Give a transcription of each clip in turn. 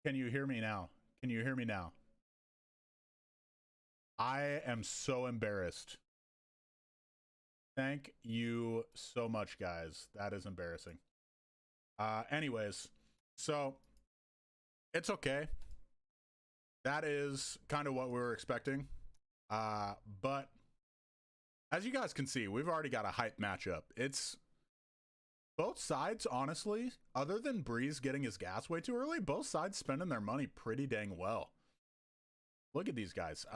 Can you hear me now? Can you hear me now? I am so embarrassed. Thank you so much, guys. That is embarrassing. Anyways, so it's okay. That is kind of what we were expecting. But as you guys can see, we've already got a hype matchup. It's both sides, honestly, other than Breeze getting his gas way too early, both sides spending their money pretty dang well. Look at these guys.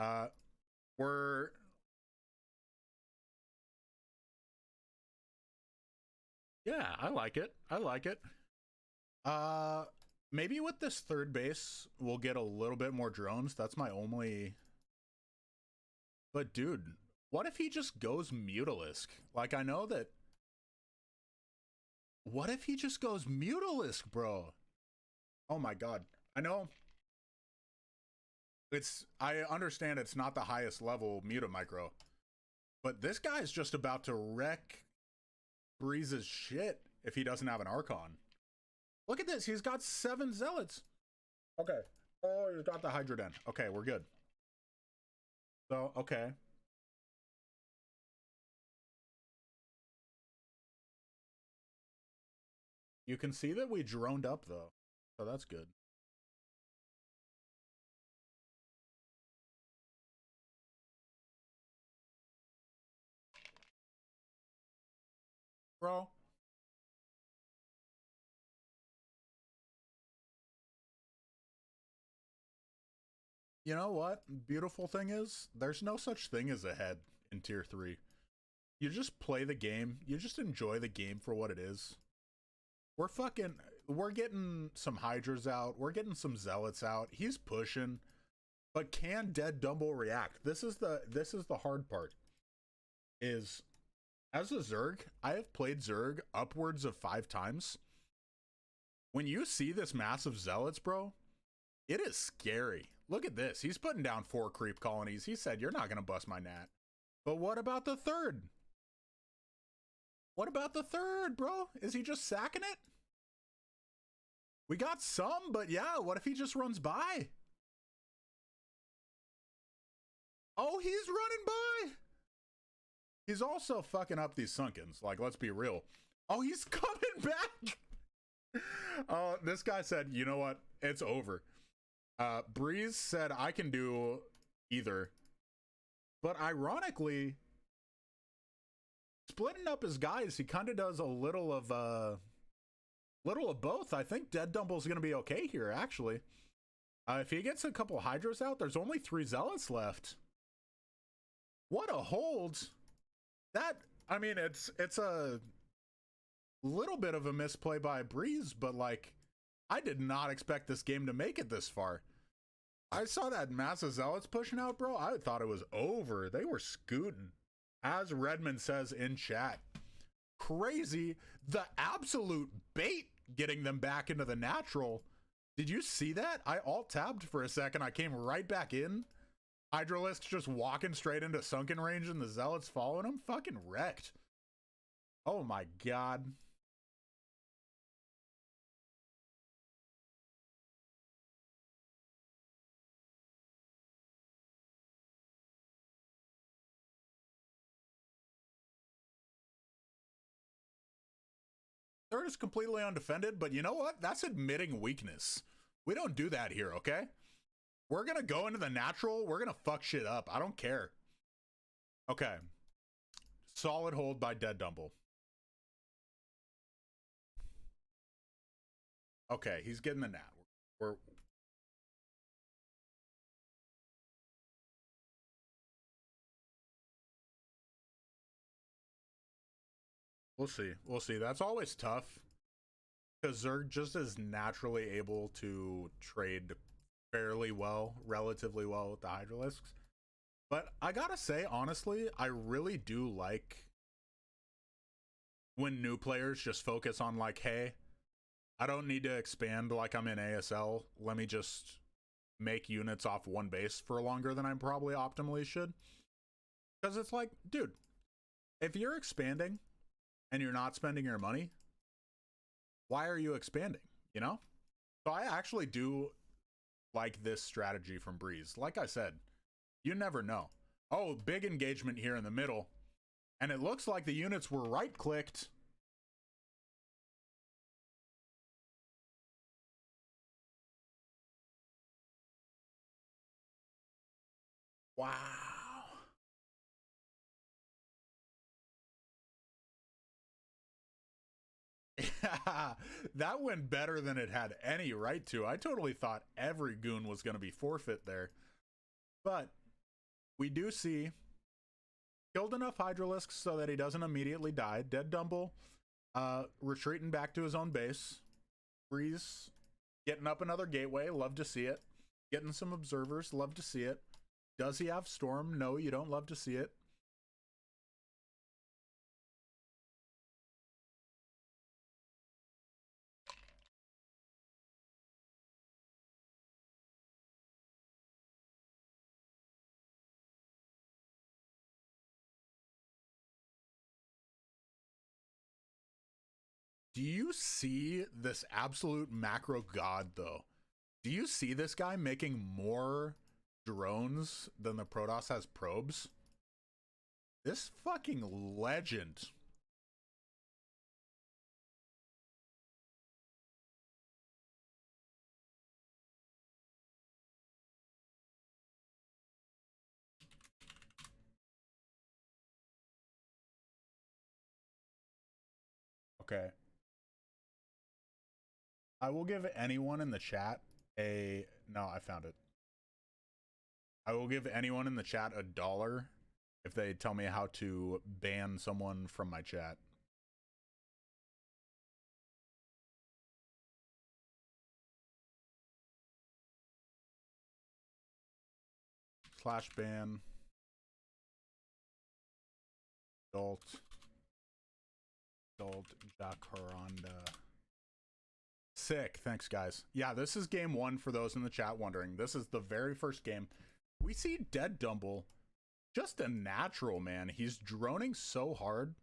Yeah, I like it. I like it. Maybe with this third base, we'll get a little bit more drones. That's my only... But dude, what if he just goes Mutalisk? Like, I know that... What if he just goes Mutalisk, bro? Oh my god. I know... I understand it's not the highest level Mutamicro, but this guy's just about to wreck Breeze's shit if he doesn't have an Archon. Look at this. He's got 7 Zealots. Okay. Oh, he's got the Hydra Den. Okay, we're good. So, okay. You can see that we droned up, though. So that's good. Bro. You know what? Beautiful thing is, there's no such thing as a head in tier 3. You just play the game. You just enjoy the game for what it is. We're getting some Hydras out. We're getting some Zealots out. He's pushing. But can Dead Dumble react? This is the hard part. Is as a Zerg, I have played Zerg upwards of 5 times. When you see this massive Zealots, bro, it is scary. Look at this. He's putting down 4 creep colonies. He said, you're not going to bust my nat. But what about the third? What about the third, bro? Is he just sacking it? We got some, but yeah, what if he just runs by? Oh, he's running by. He's also fucking up these Sunkens. Like, let's be real. Oh, he's coming back. Oh, this guy said, you know what? It's over. Breeze said, I can do either. But ironically, splitting up his guys, he kind of does a little of both. I think Dead Dumble's gonna be okay here, actually. If he gets a couple Hydras out, there's only 3 Zealots left. What a hold. That, I mean, it's a little bit of a misplay by Breeze, but like, I did not expect this game to make it this far. I saw that massive Zealots pushing out, bro. I thought it was over. They were scooting. As Redmond says in chat, crazy. The absolute bait getting them back into the natural. Did you see that? I alt-tabbed for a second. I came right back in. Hydralisk just walking straight into sunken range and the Zealots following him. Fucking wrecked. Oh my god. Third is completely undefended, but you know what? That's admitting weakness. We don't do that here, okay? We're gonna go into the natural. We're gonna fuck shit up. I don't care. Okay. Solid hold by Dead Dumble. Okay, he's getting the nat. We'll see. We'll see. That's always tough because Zerg just is naturally able to trade fairly well, relatively well with the Hydralisks. But I gotta say, honestly, I really do like when new players just focus on like, hey, I don't need to expand like I'm in ASL. Let me just make units off one base for longer than I probably optimally should. Because it's like, dude, if you're expanding and you're not spending your money, why are you expanding? You know? So I actually do like this strategy from Breeze. Like I said, you never know. Oh, big engagement here in the middle. And it looks like the units were right-clicked. Wow. Yeah, that went better than it had any right to. I totally thought every goon was going to be forfeit there. But we do see killed enough Hydralisks so that he doesn't immediately die. Dead Dumble retreating back to his own base. Breeze getting up another gateway. Love to see it. Getting some observers. Love to see it. Does he have Storm? No, you don't love to see it. Do you see this absolute macro god, though? Do you see this guy making more drones than the Protoss has probes? This fucking legend. Okay. I will give anyone in the chat a... No, I found it. I will give anyone in the chat $1 if they tell me how to ban someone from my chat. Slash ban. Adult Jacaranda. Sick. Thanks, guys. Yeah, this is game 1 for those in the chat wondering. This is the very first game. We see Dead Dumble. Just a natural, man. He's droning so hard.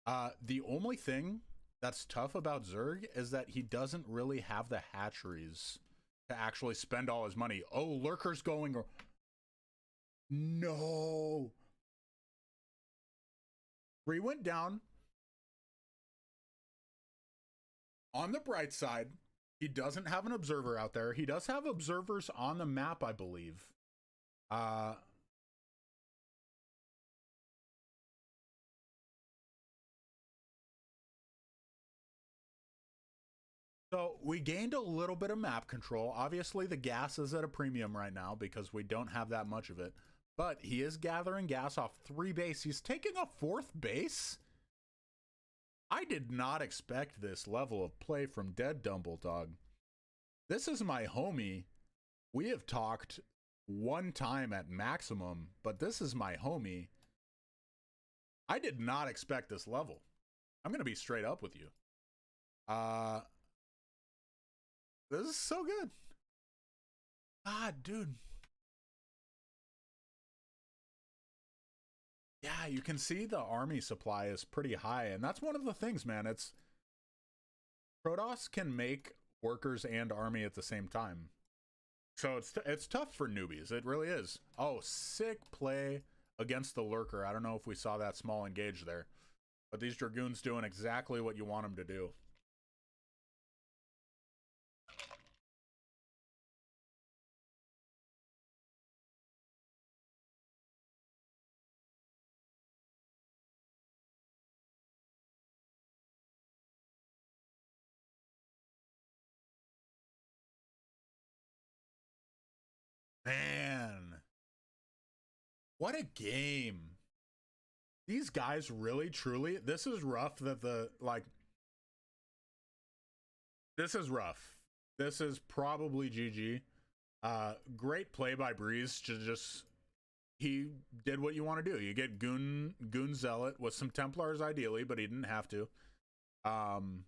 The only thing that's tough about Zerg is that he doesn't really have the hatcheries to actually spend all his money. Oh, Lurker's going... No! 3 went down. On the bright side, he doesn't have an observer out there. He does have observers on the map, I believe. So we gained a little bit of map control. Obviously, the gas is at a premium right now because we don't have that much of it. But he is gathering gas off 3 base. He's taking a 4th base? I did not expect this level of play from Dead Dumble, dog. This is my homie. We have talked one time at maximum, but this is my homie. I did not expect this level. I'm going to be straight up with you. This is so good. Ah, dude. Yeah, you can see the army supply is pretty high, and that's one of the things, man. It's Protoss can make workers and army at the same time. So it's tough for newbies. It really is. Oh, sick play against the Lurker. I don't know if we saw that small engage there, but these Dragoons doing exactly what you want them to do. Man, what a game. These guys really, truly, this is rough that this is rough. This is probably GG. Great play by Breeze to just, he did what you want to do. You get Goon Zealot with some Templars ideally, but he didn't have to. And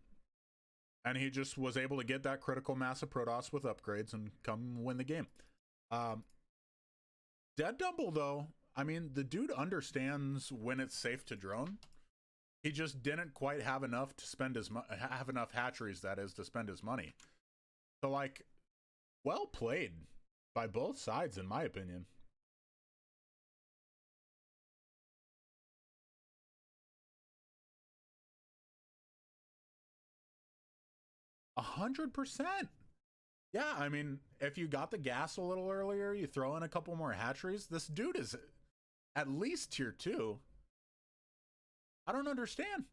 he just was able to get that critical mass of Protoss with upgrades and come win the game. Dead Dumble, though, I mean, the dude understands when it's safe to drone. He just didn't quite have enough to spend his have enough hatcheries, that is, to spend his money. So, like, Well played by both sides, in my opinion. 100%. Yeah, I mean, if you got the gas a little earlier, you throw in a couple more hatcheries, this dude is at least tier 2. I don't understand.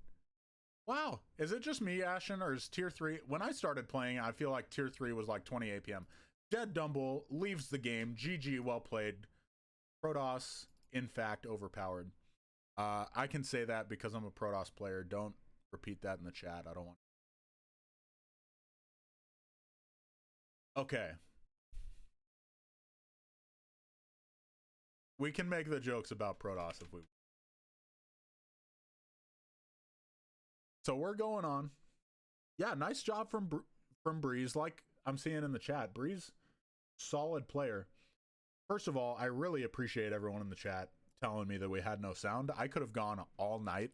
Wow. Is it just me, Ashen, or is tier 3? When I started playing, I feel like tier 3 was like 20 APM. Dead Dumble leaves the game. GG, well played. Protoss, in fact, overpowered. I can say that because I'm a Protoss player. Don't repeat that in the chat. I don't want. Okay. We can make the jokes about Protoss if we. So we're going on. Yeah, nice job from Breeze. Like I'm seeing in the chat, Breeze, solid player. First of all, I really appreciate everyone in the chat telling me that we had no sound. I could have gone all night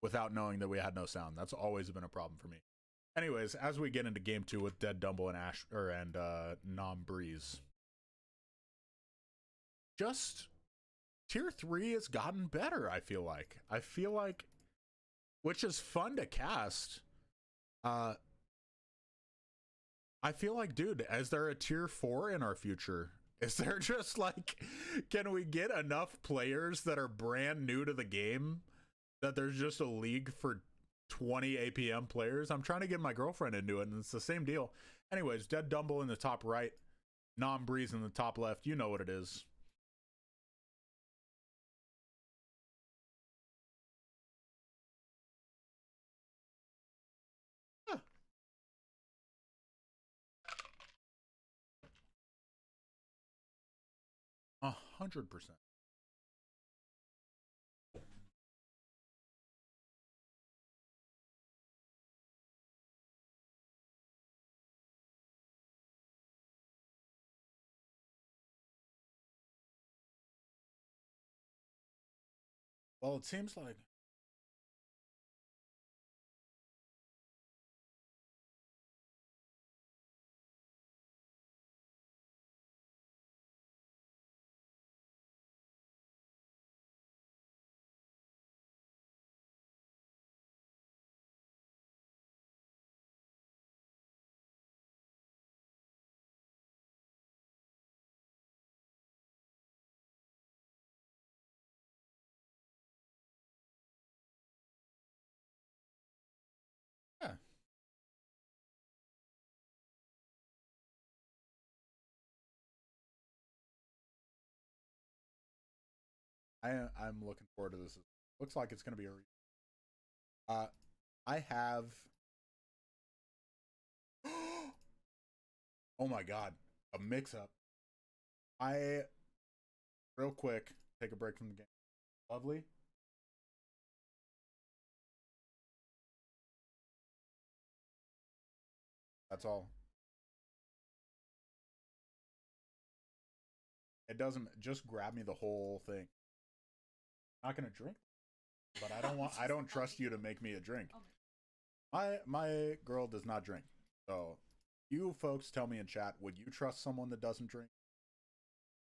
without knowing that we had no sound. That's always been a problem for me. Anyways, as we get into game 2 with Dead Dumble and nOm.Breeze, just tier 3 has gotten better. I feel like, which is fun to cast. I feel like, dude, is there a tier 4 in our future? Is there just like, can we get enough players that are brand new to the game that there's just a league for 20 APM players? I'm trying to get my girlfriend into it, and it's the same deal. Anyways, Dead Dumble in the top right, nOm.Breeze in the top left. You know what it is. Yeah. 100%. Well, it seems like yeah. I'm looking forward to this. Looks like it's going to be a. I have. Oh my god, a mix-up. I real quick take a break from the game. Lovely. That's all. It doesn't just grab me the whole thing. I'm not gonna drink, but I don't want. I don't trust you to make me a drink. My girl does not drink. So, you folks tell me in chat. Would you trust someone that doesn't drink?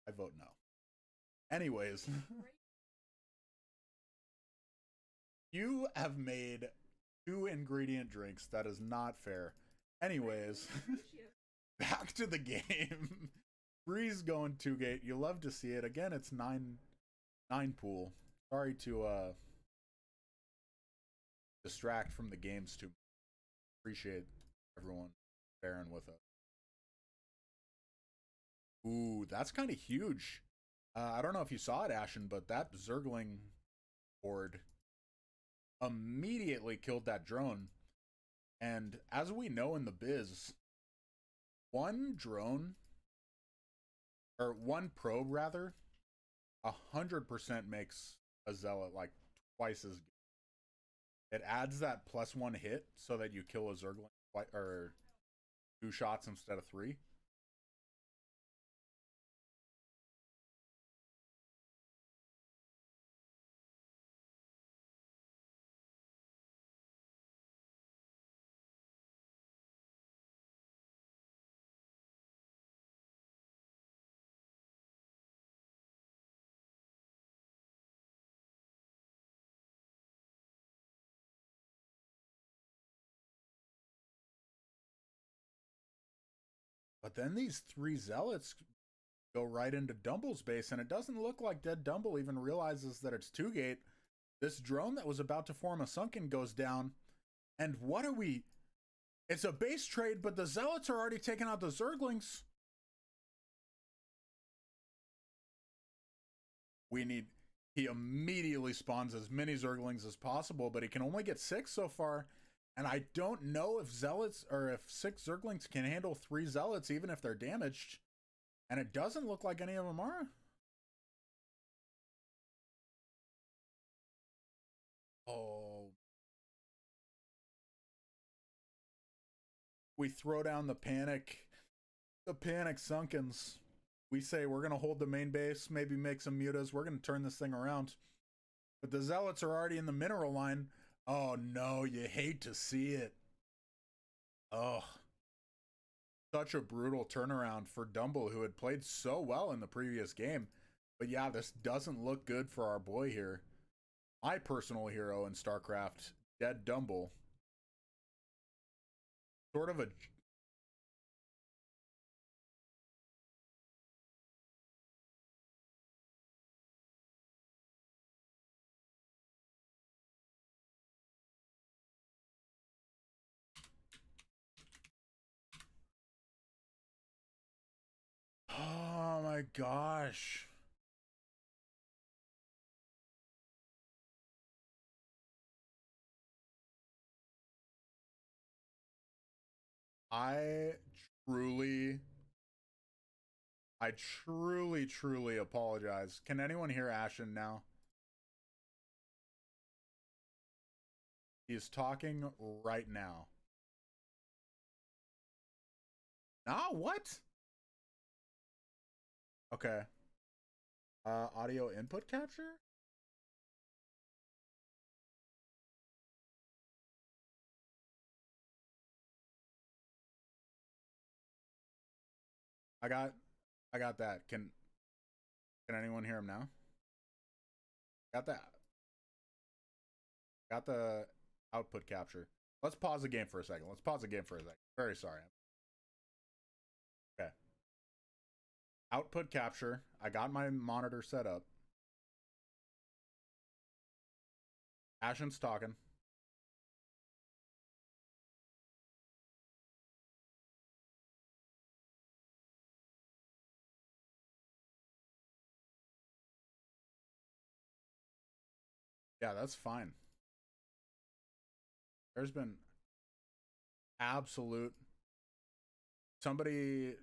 I vote no. Anyways, you have made 2 ingredient drinks. That is not fair. Anyways, back to the game. Breeze going 2-gate. You love to see it. Again, it's 9 pool. Sorry to distract from the games too. Appreciate everyone bearing with us. Ooh, that's kind of huge. I don't know if you saw it, Ashen, but that Zergling board immediately killed that drone. And as we know in the biz, one drone, or one probe rather, 100% makes a zealot like twice as good. It adds that +1 hit so that you kill a Zergling or 2 shots instead of 3. But then these 3 zealots go right into Dumble's base, and it doesn't look like Dead Dumble even realizes that it's 2-gate. This drone that was about to form a sunken goes down. And what are we? It's a base trade, but the zealots are already taking out the Zerglings. He immediately spawns as many Zerglings as possible, but he can only get 6 so far. And I don't know if zealots, or if 6 Zerglings can handle 3 zealots, even if they're damaged. And it doesn't look like any of them are. Oh. We throw down the panic sunkens. We say we're going to hold the main base, maybe make some mutas. We're going to turn this thing around. But the zealots are already in the mineral line. Oh no, you hate to see it. Oh. Such a brutal turnaround for Dumble, who had played so well in the previous game. But yeah, this doesn't look good for our boy here. My personal hero in StarCraft, Dead Dumble. Sort of a... Oh my gosh. I truly apologize. Can anyone hear Ashen now? He's talking right now. Ah, what? Okay. Audio input capture? I got that. Can anyone hear him now? Got that. Got the output capture. Let's pause the game for a second. Very sorry. Okay. Output capture. I got my monitor set up. Ashen's talking. Yeah, that's fine. There's been absolute... Somebody...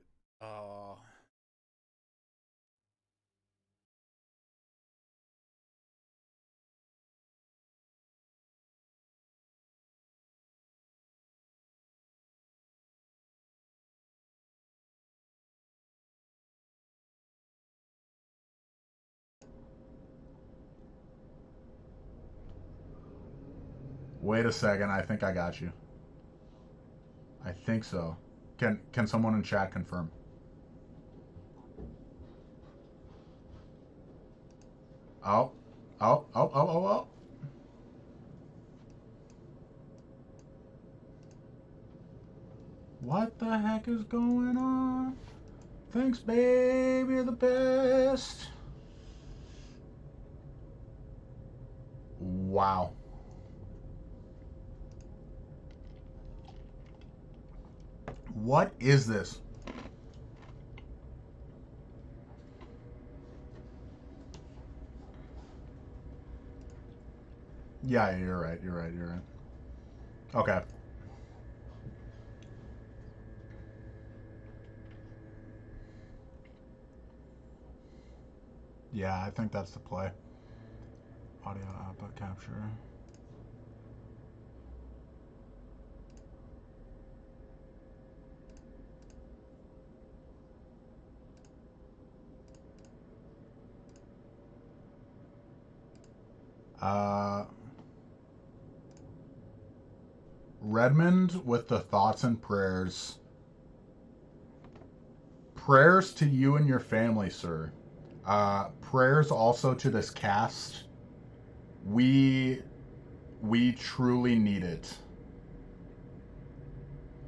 Wait a second, I think I got you. I think so. Can someone in chat confirm? Oh. Oh. What the heck is going on? Thanks, babe. You're the best. Wow. What is this? Yeah, you're right. Okay. Yeah, I think that's the play. Audio output capture. Redmond with the thoughts and prayers. Prayers to you and your family, sir. Prayers also to this cast. We truly need it.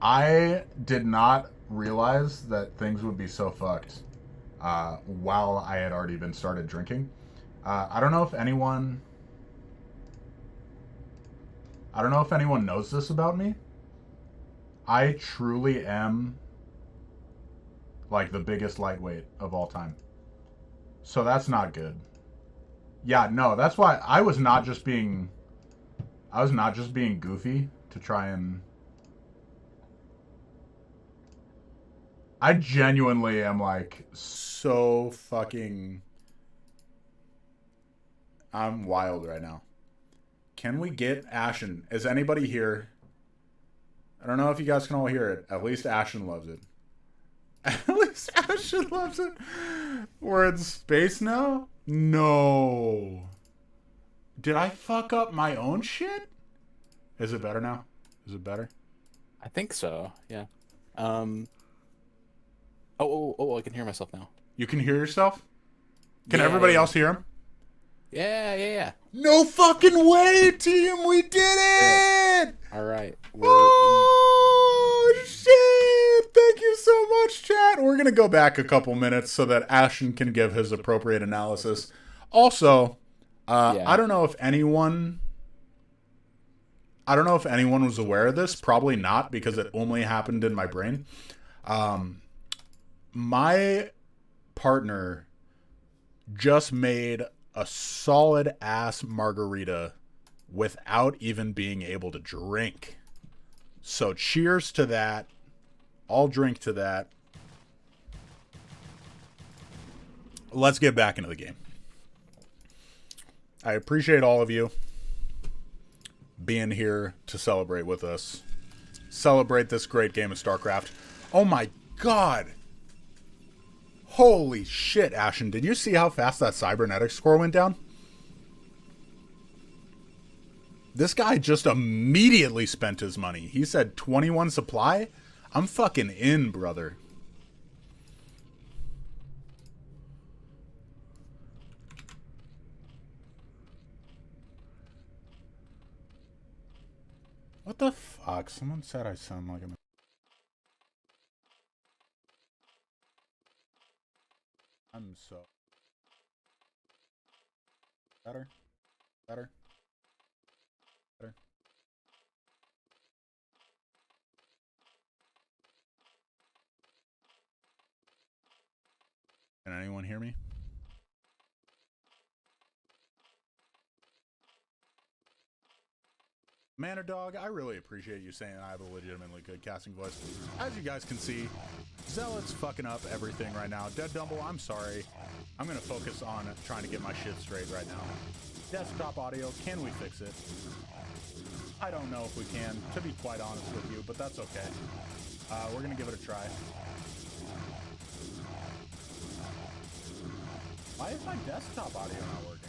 I did not realize that things would be so fucked while I had already been started drinking. I don't know if anyone knows this about me. I truly am like the biggest lightweight of all time. So that's not good. Yeah, no, that's why I was not just being goofy to try and I genuinely am like so fucking I'm wild right now. Can we get Ashen? Is anybody here? I don't know if you guys can all hear it. At least Ashen loves it. At least Ashen loves it. We're in space now? No. Did I fuck up my own shit? Is it better now? Is it better? I think so, yeah. I can hear myself now. You can hear yourself? Can everybody else hear him? Yeah. No fucking way, team! We did it! All right. Oh, shit! Thank you so much, chat. We're going to go back a couple minutes so that Ashen can give his appropriate analysis. Also, I don't know if anyone was aware of this. Probably not, because it only happened in my brain. My partner just made a solid ass margarita without even being able to drink. So cheers to that. I'll drink to that. Let's get back into the game. I appreciate all of you being here to celebrate with us. Celebrate this great game of StarCraft. Oh my god. Holy shit, Ashen. Did you see how fast that cybernetics score went down? This guy just immediately spent his money. He said 21 supply? I'm fucking in, brother. What the fuck? Someone said I sound like a... I'm so... Better? Better? Better? Can anyone hear me? Manor Dog, I really appreciate you saying I have a legitimately good casting voice. As you guys can see, Zealot's fucking up everything right now. Dead Dumble, I'm sorry. I'm going to focus on trying to get my shit straight right now. Desktop audio, can we fix it? I don't know if we can, to be quite honest with you, but that's okay. We're going to give it a try. Why is my desktop audio not working?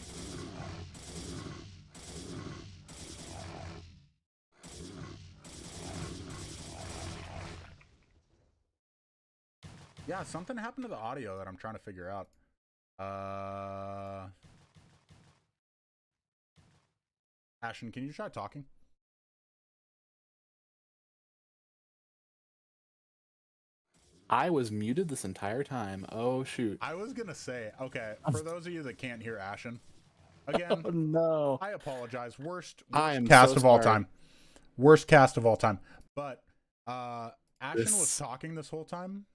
Yeah, something happened to the audio that I'm trying to figure out. Ashen, can you try talking? I was muted this entire time. Oh, shoot. I was going to say, okay, for those of you that can't hear Ashen, again, oh, no. I apologize. Worst cast of all time. Worst cast of all time. But Ashen was talking this whole time,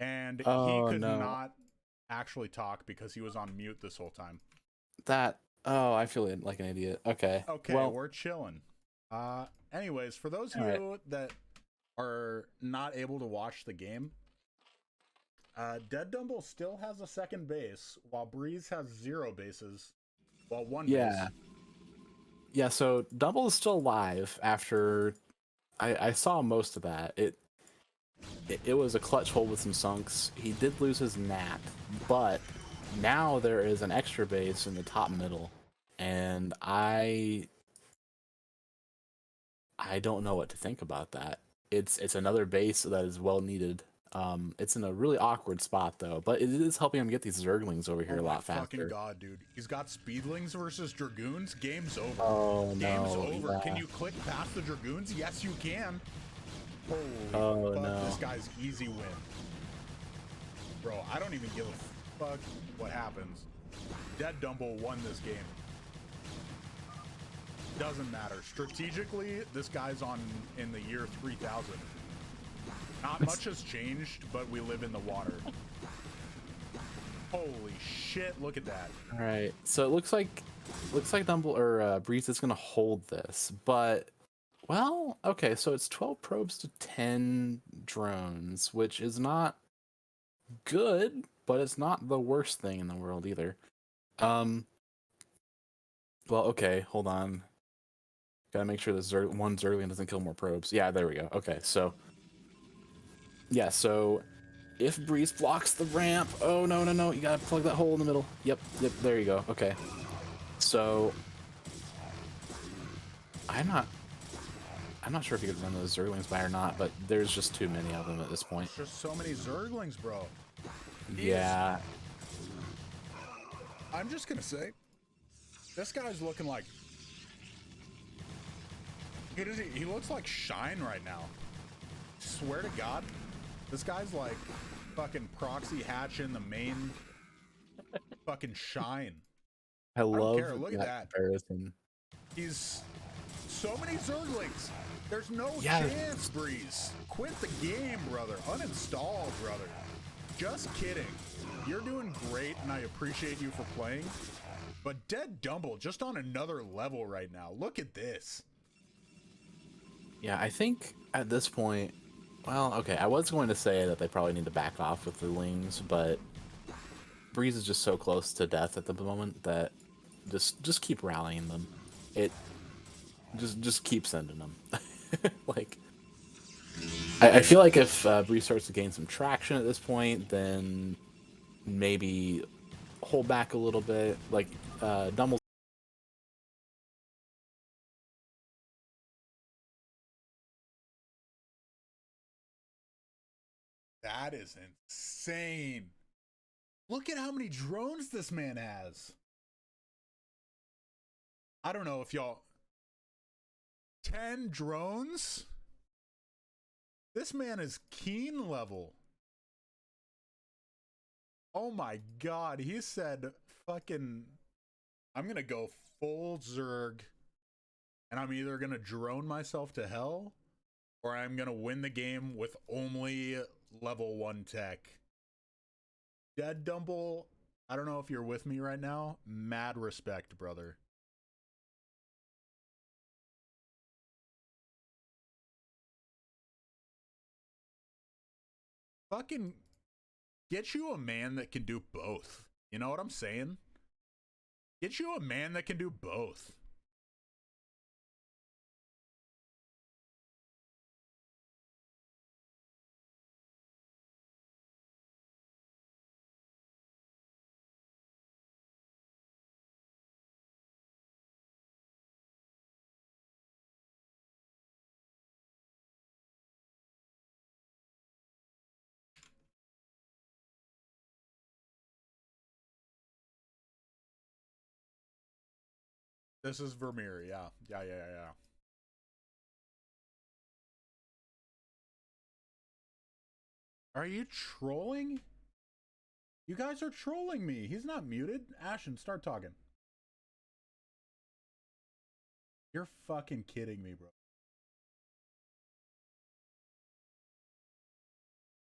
and he could not actually talk because he was on mute this whole time. I feel like an idiot. Okay. Okay, well, we're chilling. Anyways, for those of you that are not able to watch the game, Dead Dumble still has a second base, while Breeze has 0 bases, while 1 base. Yeah, so Dumble is still alive after... I saw most of that. It was a clutch hold with some sunks. He did lose his nat, but now there is an extra base in the top middle, and I don't know what to think about that. It's another base that is well needed. It's in a really awkward spot though, but it is helping him get these Zerglings over here a lot faster. Fucking god, dude! He's got Speedlings versus Dragoons. Game's over. Oh no! Game's over. Yeah. Can you click past the Dragoons? Yes, you can. Holy Oh fuck, no. this guy's easy win. Bro, I don't even give a fuck what happens. Dead Dumble won this game. Doesn't matter. Strategically, this guy's in the year 3000. Not much has changed, but we live in the water. Holy shit, look at that. All right. So it looks like Dumble or Breeze is going to hold this, but well, okay, so it's 12 probes to 10 drones, which is not good, but it's not the worst thing in the world either. Well, okay, hold on. Gotta make sure this one Zerglian doesn't kill more probes. Yeah, there we go. Okay, so yeah, so if Breeze blocks the ramp, oh no, no, no, you gotta plug that hole in the middle. Yep, there you go. Okay, so I'm not sure if you could run those Zerglings by or not, but there's just too many of them at this point. There's just so many Zerglings, bro. Yeah. I'm just gonna say, this guy's looking like... He looks like Shine right now. Swear to God, this guy's like fucking proxy hatch in the main fucking Shine. I love care. Look at that comparison. He's so many Zerglings. There's no chance, Breeze. Quit the game, brother. Uninstall, brother. Just kidding. You're doing great, and I appreciate you for playing. But Dead Dumble, just on another level right now. Look at this. Yeah, I think at this point, well, okay, I was going to say that they probably need to back off with the Lings, but Breeze is just so close to death at the moment that just keep rallying them. Just keep sending them. Like, I feel like if Breeze starts to gain some traction at this point, then maybe hold back a little bit. Like, Dumble. That is insane. Look at how many drones this man has. I don't know if y'all... 10 drones? This man is Keen level. Oh my God. He said fucking... I'm gonna go full Zerg. And I'm either gonna drone myself to hell, or I'm gonna win the game with only level 1 tech. Dead Dumble, I don't know if you're with me right now. Mad respect, brother. Fucking get you a man that can do both. You know what I'm saying? Get you a man that can do both. This is Vermeer, yeah. Yeah. Are you trolling? You guys are trolling me. He's not muted. Ashen, start talking. You're fucking kidding me, bro.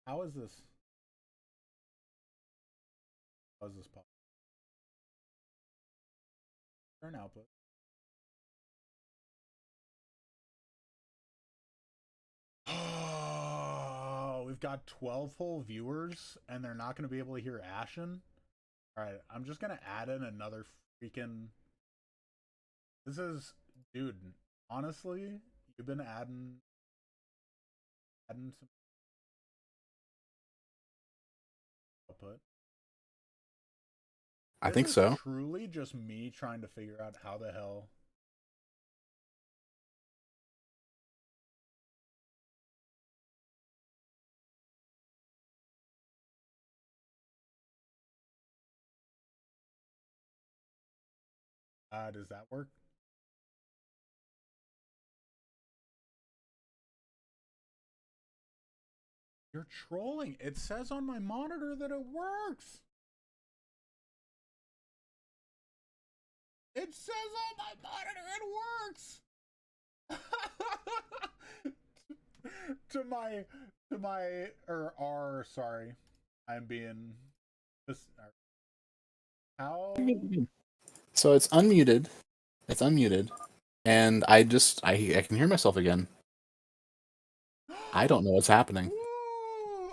How is this? How is this possible? Turn output. Oh, we've got 12 full viewers, and they're not going to be able to hear Ashen. All right, I'm just going to add in another freaking... This is... Dude, honestly, you've been adding some output. I think so. Truly just me trying to figure out how the hell... does that work? You're trolling. It says on my monitor that it works. It says on my monitor it works. to my sorry. I'm being this how So it's unmuted. It's unmuted. And I can hear myself again. I don't know what's happening.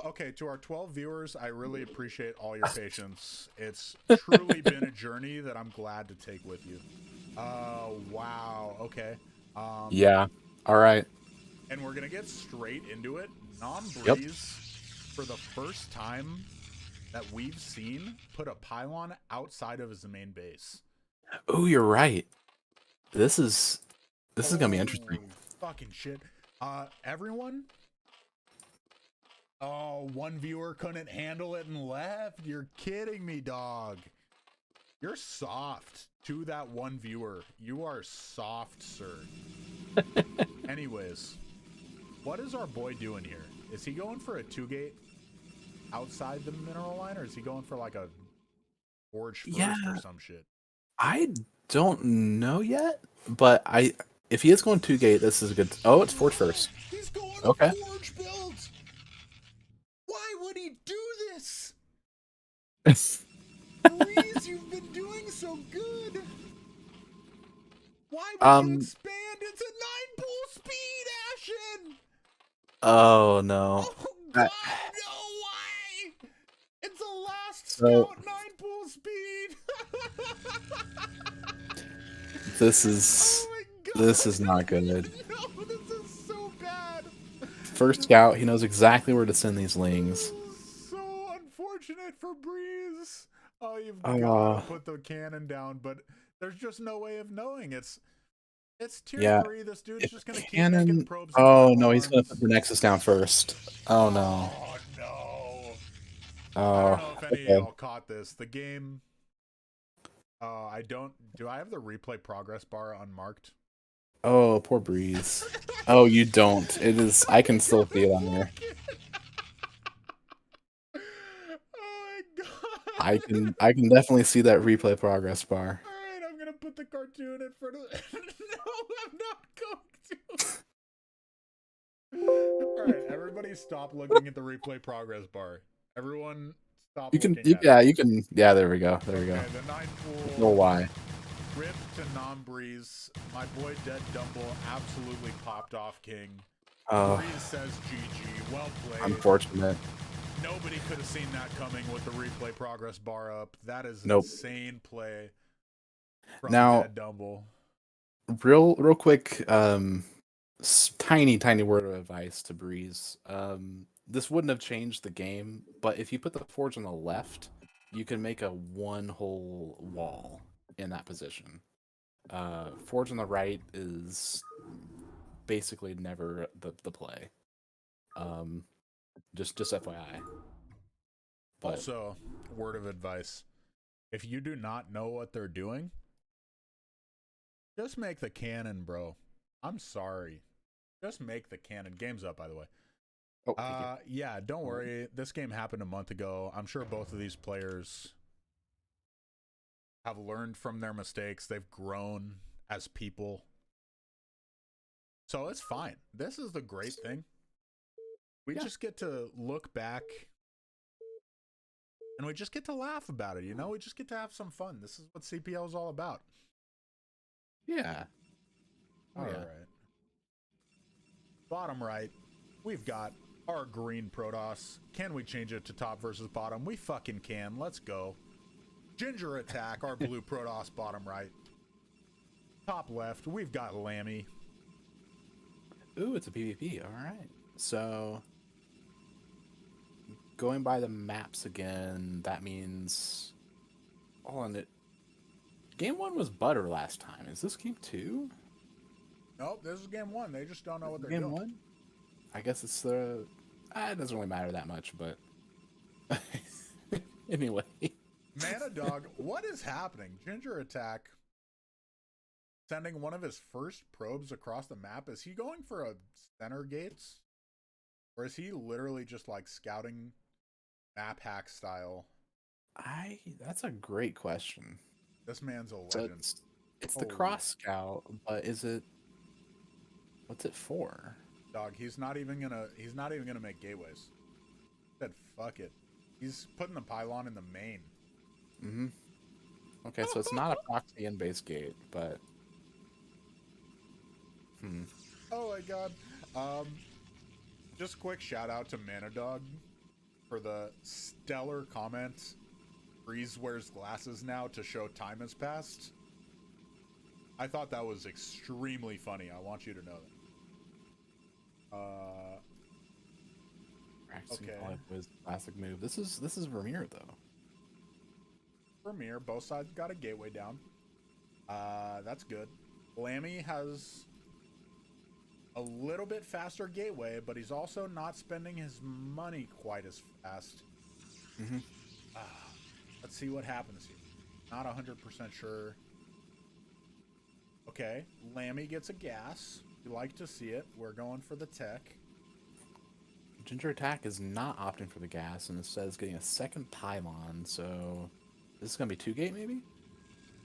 Okay, to our 12 viewers, I really appreciate all your patience. It's truly been a journey that I'm glad to take with you. Wow. Okay. Yeah. All right. And we're gonna get straight into it. nOm.Breeze, Yep. for the first time that we've seen, put a pylon outside of his main base. Oh, you're right. This is gonna be interesting. Fucking shit. Everyone. Oh, one viewer couldn't handle it and left. You're kidding me, dog. You're soft to that one viewer. You are soft, sir. Anyways, what is our boy doing here? Is he going for a 2-gate outside the mineral line, or is he going for like a forge first or some shit? I don't know yet, but if he is going 2-gate, this is a good. Oh, it's forge first. He's going Okay. forge build. Why would he do this? Breeze, you've been doing so good. Why would you expand? It's a 9-pull speed, Ashen. Oh no. Oh God, no! Why? It's a last scout 9-pull speed. This is not good. No, this is so bad. First scout, he knows exactly where to send these lings. So unfortunate for Breeze. Oh, you've got to put the cannon down, but there's just no way of knowing. It's tier 3. This dude's just gonna keep making probes. Oh no, he's gonna put the Nexus down first. Oh no. Oh no. Oh, I don't know if any of y'all caught this. The game. I don't. Do I have the replay progress bar unmarked? Oh, poor Breeze. Oh, you don't. It is. I can still see it on there. Oh my God. I can definitely see that replay progress bar. All right, I'm gonna put the cartoon in front of. No, I'm not going to. All right, everybody, stop looking at the replay progress bar. Everyone, stop. You can. Looking at Yeah, it. you can. Yeah, there we go. There we go. The 9-pool. No why. Rip to nOm.Breeze. My boy Dead Dumble absolutely popped off King. Breeze says GG. Well played. Unfortunate. Nobody could have seen that coming with the replay progress bar up. That is insane play from Dead Dumble. Real quick, tiny word of advice to Breeze. This wouldn't have changed the game, but if you put the forge on the left, you can make a one-hole wall in that position. Forge on the right is basically never the play. Just FYI. But also, word of advice: if you do not know what they're doing, just make the cannon, bro. I'm sorry. Just make the cannon. Game's up, by the way. Oh, yeah, don't worry. This game happened a month ago. I'm sure both of these players have learned from their mistakes. They've grown as people. So it's fine. This is the great thing. We just get to look back and we just get to laugh about it, you know? We just get to have some fun. This is what CPL is all about. Yeah. All right. Bottom right, we've got our green Protoss. Can we change it to top versus bottom? We fucking can. Let's go. Ginger attack, our blue Protoss, bottom right. Top left, we've got Lammy. Ooh, it's a PvP. All right. So, going by the maps again, that means... Hold on. Game 1 was butter last time. Is this game 2? Nope, this is game 1. They just don't know what they're doing. Game 1? I guess it's the... it doesn't really matter that much, but... Anyway. Mana Dog, what is happening? Ginger attack. Sending one of his first probes across the map. Is he going for a center gates? Or is he literally just like scouting map hack style? That's a great question. This man's a So legend. it's the cross scout, but what's it for? Dog, he's not even gonna make gateways. Said fuck it. He's putting the pylon in the main. Mm-hmm. Okay, so it's not a proxy in base gate, but Oh my god. Just quick shout out to Manadog for the stellar comment. Breeze wears glasses now to show time has passed. I thought that was extremely funny. I want you to know that. practicing Okay. was classic move. This is Vermeer though. Vermeer, both sides got a gateway down. That's good. Lammy has a little bit faster gateway, but he's also not spending his money quite as fast. Let's see what happens here. Not 100% sure. Okay, Lammy gets a gas. You like to see it. We're going for the tech. Ginger Attack is not opting for the gas and instead is getting a second pylon, so this is gonna be 2-gate maybe?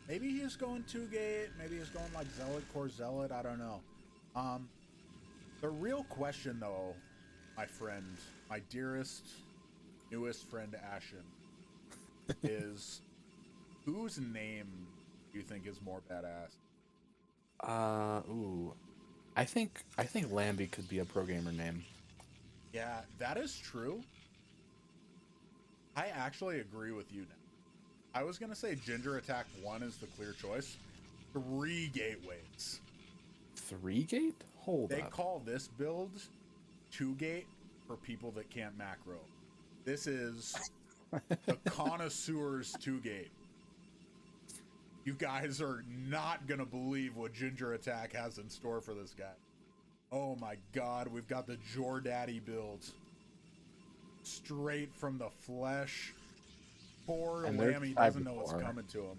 Maybe he's going 2-gate, maybe he's going like Zealot, Core Zealot, I don't know. The real question though, my friend, my dearest, newest friend Ashen, is whose name do you think is more badass? I think Lambie could be a pro gamer name. Yeah, that is true. I actually agree with you now. I was gonna say Ginger Attack 1 is the clear choice. 3 gateways. 3-gate? Hold They up. call this build 2-gate for people that can't macro. This is the connoisseur's 2-gate. You guys are not gonna believe what Ginger Attack has in store for this guy. Oh my god, we've got the Jordaddy build. Straight from the flesh. Poor Lammy doesn't know what's coming to him.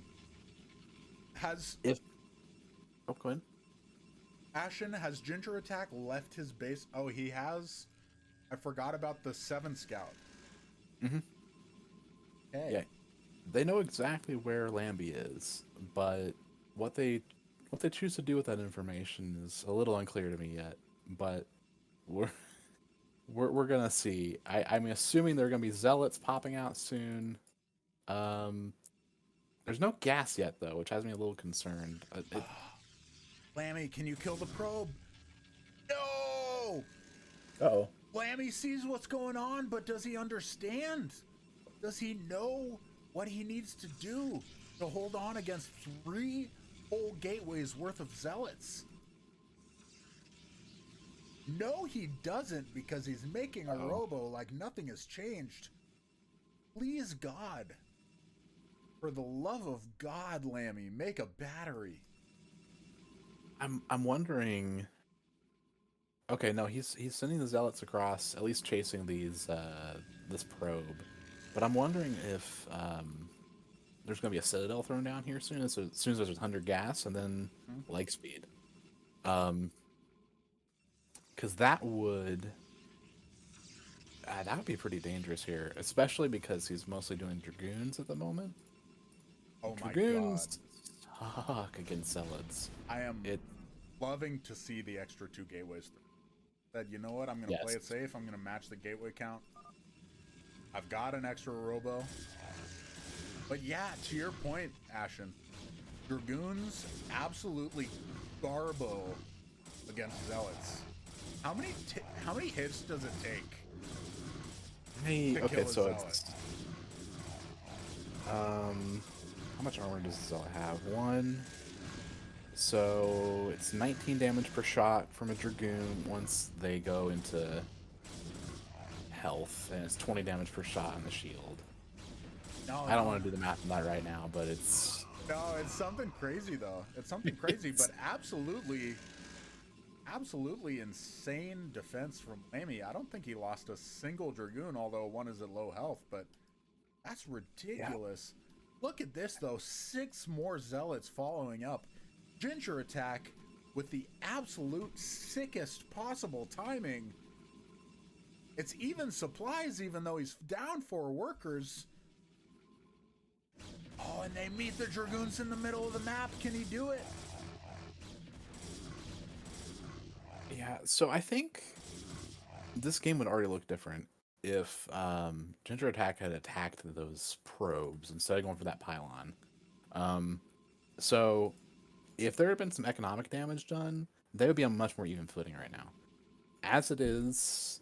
Go ahead. Ashen, has Ginger Attack left his base? Oh, he has. I forgot about the 7 scout. Mm-hmm. Okay. Yeah. They know exactly where Lambie is, but what they choose to do with that information is a little unclear to me yet. But we're gonna see. I'm assuming there are gonna be zealots popping out soon. There's no gas yet though, which has me a little concerned. Lammy, can you kill the probe? No! Uh-oh. Lammy sees what's going on, but does he understand? Does he know what he needs to do to hold on against 3 whole gateways worth of zealots? No, he doesn't, because he's making a robo like nothing has changed. Please, God. For the love of God, Lammy, make a battery. I'm wondering. Okay, no, he's sending the zealots across, at least chasing this probe. But I'm wondering if there's gonna be a citadel thrown down here soon as soon as there's 100 gas and then leg speed. Because that would be pretty dangerous here, especially because he's mostly doing dragoons at the moment. Oh Dragoons my God. suck against zealots. I am loving to see the extra 2 gateways. Said, you know what? I'm going to play it safe. I'm going to match the gateway count. I've got an extra robo. But yeah, to your point, Ashen, dragoons absolutely garbo against zealots. How many hits does it take? Okay, so it's how much armor does this all have? 1. So it's 19 damage per shot from a dragoon once they go into health, and it's 20 damage per shot on the shield. No, I don't want to do the math on that right now, but it's... No, it's something crazy, though. It's something crazy, but absolutely insane defense from Lammy. I don't think he lost a single dragoon, although one is at low health, but that's ridiculous. Yeah. Look at this, though. 6 more zealots following up. Ginger Attack with the absolute sickest possible timing. It's even supplies, even though he's down 4 workers. Oh, and they meet the Dragoons in the middle of the map. Can he do it? Yeah, so I think this game would already look different if Ginger Attack had attacked those probes instead of going for that pylon. So if there had been some economic damage done, they would be on much more even footing right now. As it is,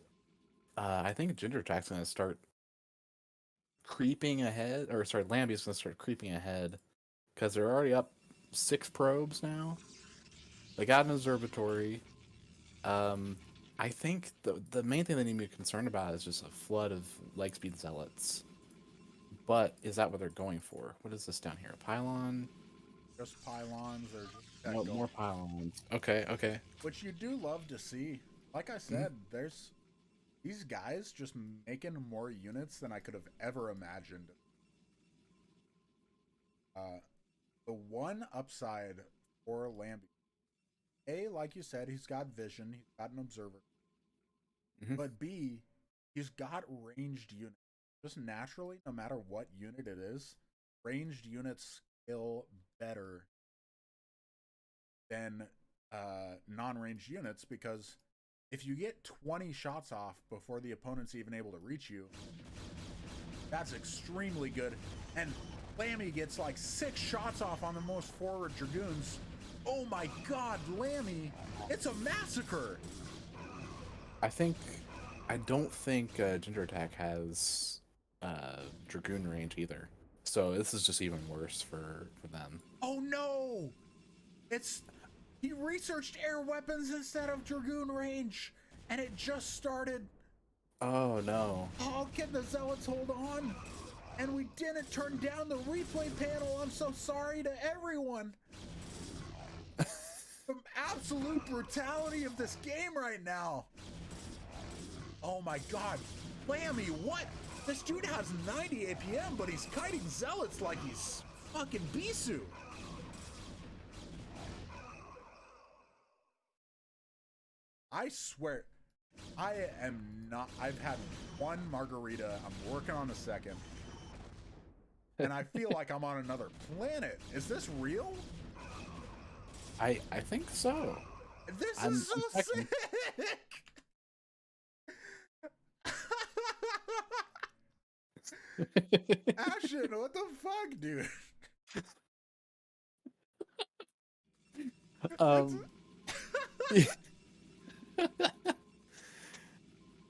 I think Ginger Attack's going to start creeping ahead, or sorry, Lambie's going to start creeping ahead because they're already up 6 probes now. They got an observatory. I think the main thing they need to be concerned about is just a flood of leg speed zealots. But is that what they're going for? What is this down here? A pylon? Just pylons or just No, more pylons. Okay, okay. Which you do love to see. Like I said, there's these guys just making more units than I could have ever imagined. The one upside for Lambie, like you said, he's got vision, he's got an observer. But B, he's got ranged units. Just naturally, no matter what unit it is, ranged units skill better than non-ranged units, because if you get 20 shots off before the opponent's even able to reach you, that's extremely good. And Lammy gets like 6 shots off on the most forward Dragoons. Oh my god, Lammy! It's a massacre! I don't think Ginger Attack has Dragoon range either. So this is just even worse for them. Oh no! He researched air weapons instead of Dragoon range, and it just started. Oh no. Oh, can the Zealots hold on? And we didn't turn down the replay panel. I'm so sorry to everyone. The absolute brutality of this game right now. Oh my god. Lammy, what? This dude has 90 APM, but he's kiting Zealots like he's fucking Bisu. I swear, I am not. I've had 1 margarita. I'm working on a second. And I feel like I'm on another planet. Is this real? I think so. This is so sick. Ashen, what the fuck, dude?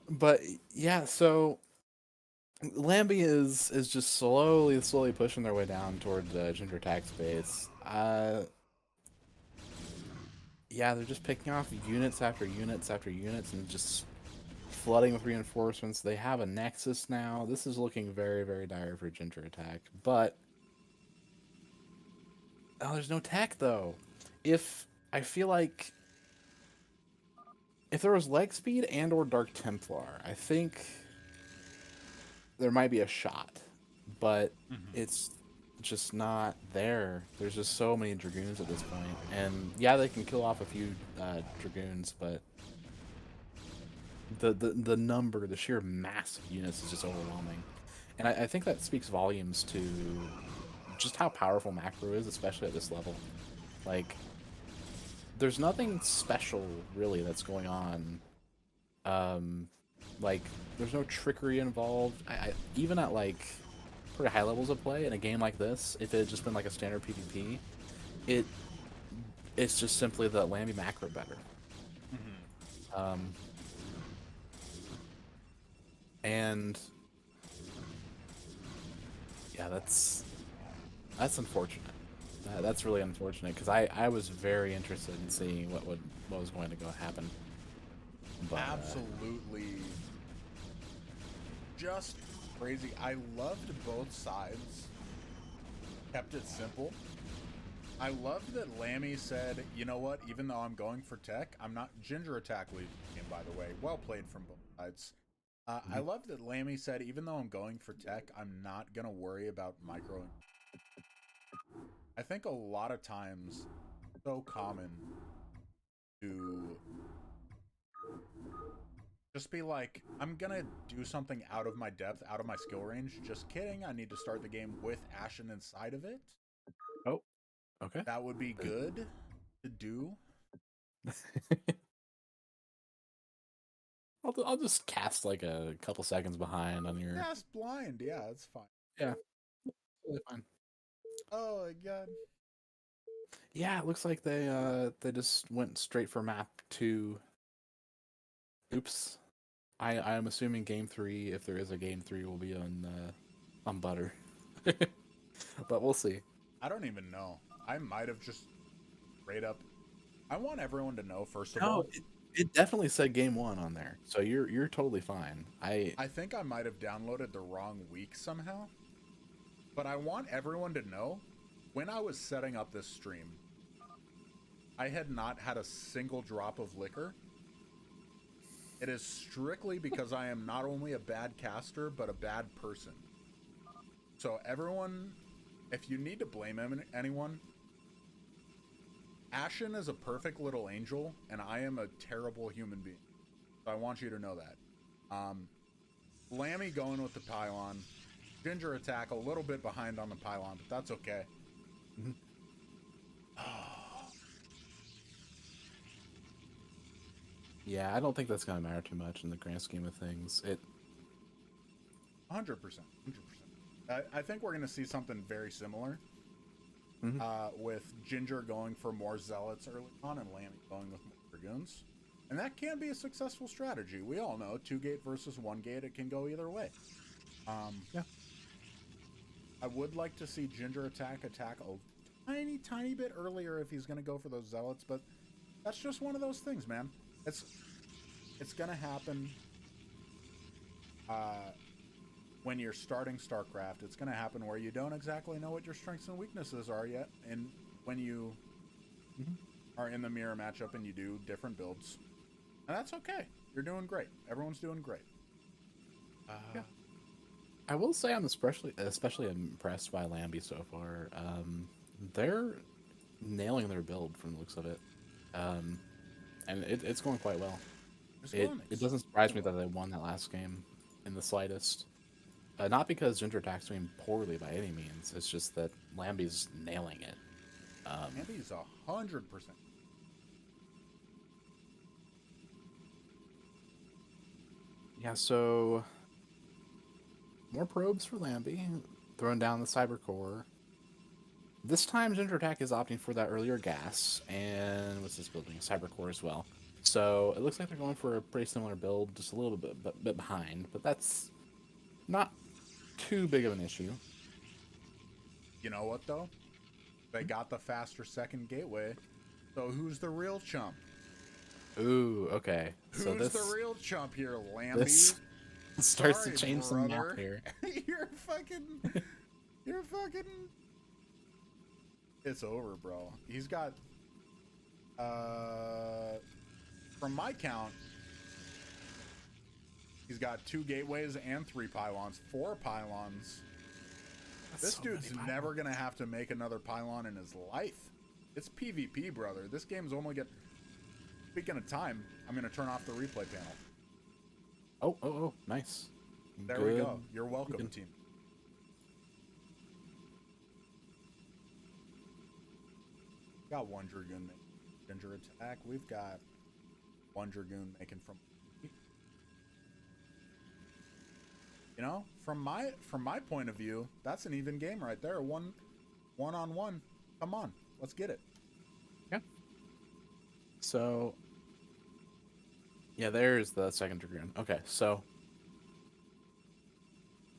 But yeah, so Lambie is just slowly pushing their way down toward the Ginger Attack's base. Yeah, they're just picking off units after units after units and just flooding with reinforcements. They have a Nexus now. This is looking very, very dire for Ginger Attack. But there's no tech though. I feel like if there was leg speed and or Dark Templar, I think there might be a shot. But it's just not there. There's just so many Dragoons at this point. And yeah, they can kill off a few Dragoons, but the number, the sheer mass of units is just overwhelming. And I think that speaks volumes to just how powerful Macro is, especially at this level. Like, there's nothing special, really, that's going on. Like, there's no trickery involved. Even at, like, pretty high levels of play in a game like this, if it had just been, like, a standard PvP, it's just simply the Lambie Macro better. And yeah, that's unfortunate. That's really unfortunate because I was very interested in seeing what was going to go happen. But, absolutely, just crazy. I loved both sides. Kept it simple. I loved that Lammy said, "You know what? Even though I'm going for tech, I'm not." Ginger Attack lead game, by the way. Well played from both sides. I love that Lammy said, even though I'm going for tech, I'm not going to worry about micro. I think a lot of times it's so common to Just be like, I'm gonna do something out of my depth, out of my skill range. Just kidding. I need to start the game with Ashen inside of it. Oh, okay. That would be good to do. I'll just cast like a couple seconds behind on your. Cast blind. Yeah, it's fine. Yeah, totally fine. Oh my god. Yeah, it looks like they just went straight for map 2. Oops. I'm assuming game 3, if there is a game 3, will be on butter. But we'll see. I don't even know. I might have just straight up. I want everyone to know first of No, all. it definitely said game 1 on there, so you're totally fine. I think I might have downloaded the wrong week somehow. But I want everyone to know, when I was setting up this stream, I had not had a single drop of liquor. It is strictly because I am not only a bad caster, but a bad person. So everyone, if you need to blame anyone, Ashen is a perfect little angel, and I am a terrible human being. So I want you to know that. Lammy going with the pylon. Ginger attack a little bit behind on the pylon, but that's okay. Yeah, I don't think that's gonna matter too much in the grand scheme of things. 100%. I think we're going to see something very similar with Ginger going for more zealots early on and Lammy going with more dragoons. And that can be a successful strategy. We all know 2-gate versus 1-gate, it can go either way. Yeah. I would like to see Ginger attack a tiny bit earlier if he's going to go for those zealots, but that's just one of those things, man. It's going to happen when you're starting StarCraft. It's going to happen where you don't exactly know what your strengths and weaknesses are yet, and when you are in the mirror matchup and you do different builds. And that's okay. You're doing great. Everyone's doing great. Yeah. I will say I'm especially impressed by Lambie so far. They're nailing their build from the looks of it. And it's going quite well. It doesn't surprise me that they won that last game in the slightest. Not because Ginger Attack's doing poorly by any means. It's just that Lambie's nailing it. Lambie's 100%. Yeah, so more probes for Lambie, throwing down the cyber core. This time, Ginger Attack is opting for that earlier gas, and what's this building? Cyber core as well. So it looks like they're going for a pretty similar build, just a little bit behind, but that's not too big of an issue. You know what though? They got the faster second gateway. So who's the real chump? Ooh, okay. Who's the real chump here, Lambie? This starts to change some map here. You're fucking. It's over, bro. He's got. From my count, he's got 2 gateways and 3 pylons, 4 pylons. This dude's never gonna have to make another pylon in his life. It's PvP, brother. This game's only get. Speaking of time, I'm gonna turn off the replay panel. Oh, nice. There we go. You're welcome, team. Got 1 dragoon making Ginger attack. We've got 1 dragoon making from. You know, from my point of view, that's an even game right there. One on one. Come on, let's get it. Yeah. So, yeah, there's the second dragoon. Okay, so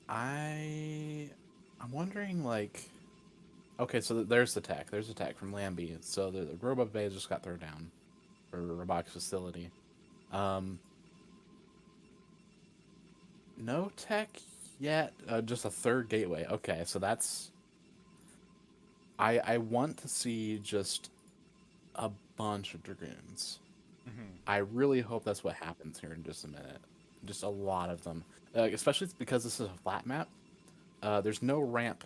I'm wondering, like, okay, so there's the tech. There's a tech from Lambie. So the robot bay just got thrown down for robotics facility. No tech yet. Just a third gateway. Okay, so that's. I want to see just a bunch of dragoons. I really hope that's what happens here in just a minute. Just a lot of them, especially because this is a flat map. There's no ramp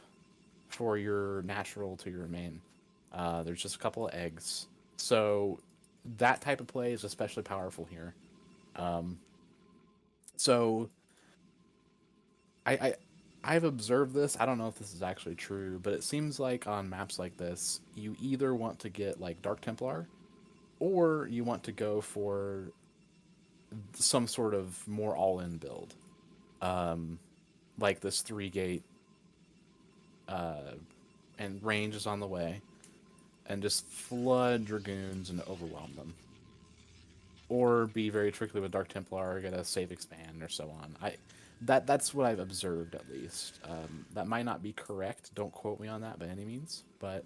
for your natural to your main. There's just a couple of eggs, so that type of play is especially powerful here. So I I've observed this. I don't know if this is actually true, but it seems like on maps like this, you either want to get like Dark Templar, or you want to go for some sort of more all-in build, um, like this 3 gate, uh, and range is on the way, and just flood dragoons and overwhelm them, or be very tricky with Dark Templar, or get a save expand, or so on. That's what I've observed, at least. That might not be correct. Don't quote me on that by any means, but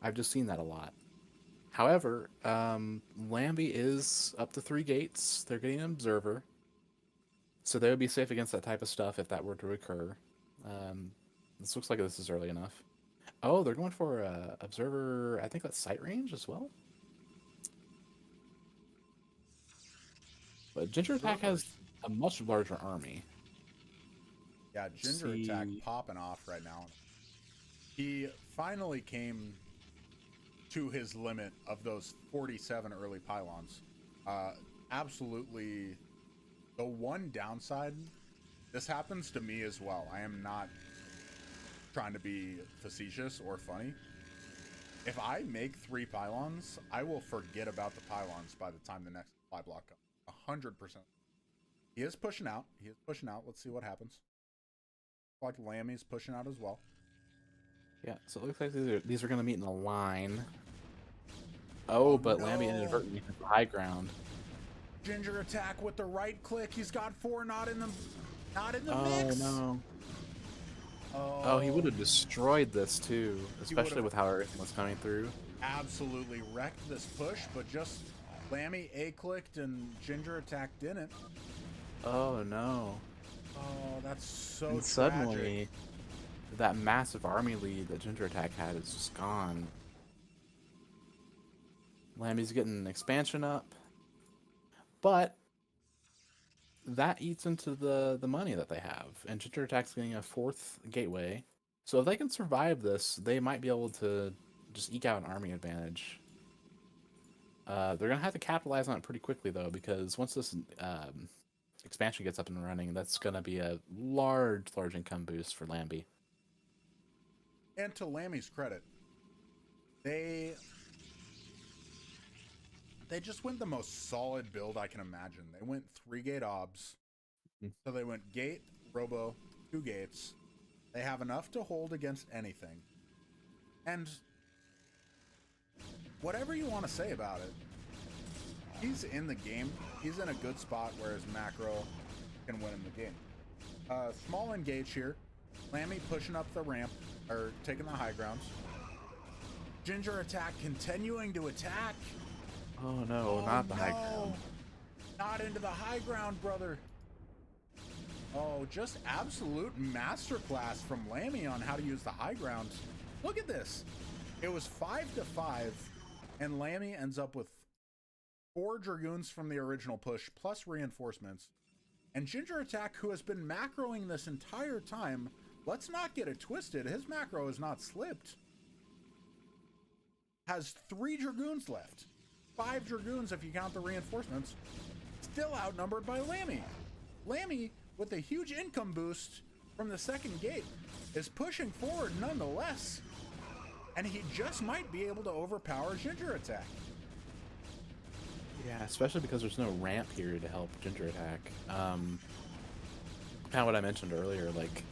I've just seen that a lot. However, Lambie is up to 3 gates. They're getting an observer, so they would be safe against that type of stuff if that were to occur. This looks like this is early enough. Oh, they're going for observer. I think that's sight range as well. But Ginger Attack has a much larger army. Yeah, Ginger Attack popping off right now. He finally came to his limit of those 47 early pylons. Absolutely. The one downside, this happens to me as well. I am not trying to be facetious or funny. If I make 3 pylons, I will forget about the pylons by the time the next supply block comes. 100%. He is pushing out. Let's see what happens. Like Lammy's pushing out as well. Yeah, so it looks like these are going to meet in a line. Oh, but no. Lambie inadvertently hit the high ground. Ginger Attack with the right click. He's got 4 not in the mix. Oh no. Oh, he would have destroyed this too, especially with how everything was coming through. Absolutely wrecked this push, but just Lambie A-clicked and Ginger Attack didn't. Oh no. Oh, that's so and suddenly, that massive army lead that Ginger Attack had is just gone. Lambie's getting an expansion up, but that eats into the money that they have, and Ginger Attack's getting a 4th gateway. So if they can survive this, they might be able to just eke out an army advantage. They're gonna have to capitalize on it pretty quickly though, because once this expansion gets up and running, that's gonna be a large income boost for Lambie. And to Lambie's credit, they just went the most solid build I can imagine. They went 3-gate obs. So they went gate, robo, 2 gates. They have enough to hold against anything. And whatever you want to say about it, he's in the game. He's in a good spot where his macro can win him the game. Small engage here. Lambie pushing up the ramp, or taking the high grounds. Ginger Attack continuing to attack. Oh no, not the high ground. Not into the high ground, brother. Oh, just absolute masterclass from Lambie on how to use the high ground. Look at this. It was 5-5, and Lambie ends up with 4 Dragoons from the original push, plus reinforcements. And Ginger Attack, who has been macroing this entire time, let's not get it twisted, his macro has not slipped, has 3 Dragoons left. 5 Dragoons if you count the reinforcements. Still outnumbered by Lambie. Lambie, with a huge income boost from the 2nd gate, is pushing forward nonetheless. And he just might be able to overpower Ginger Attack. Yeah, especially because there's no ramp here to help Ginger Attack. Kind of what I mentioned earlier, like,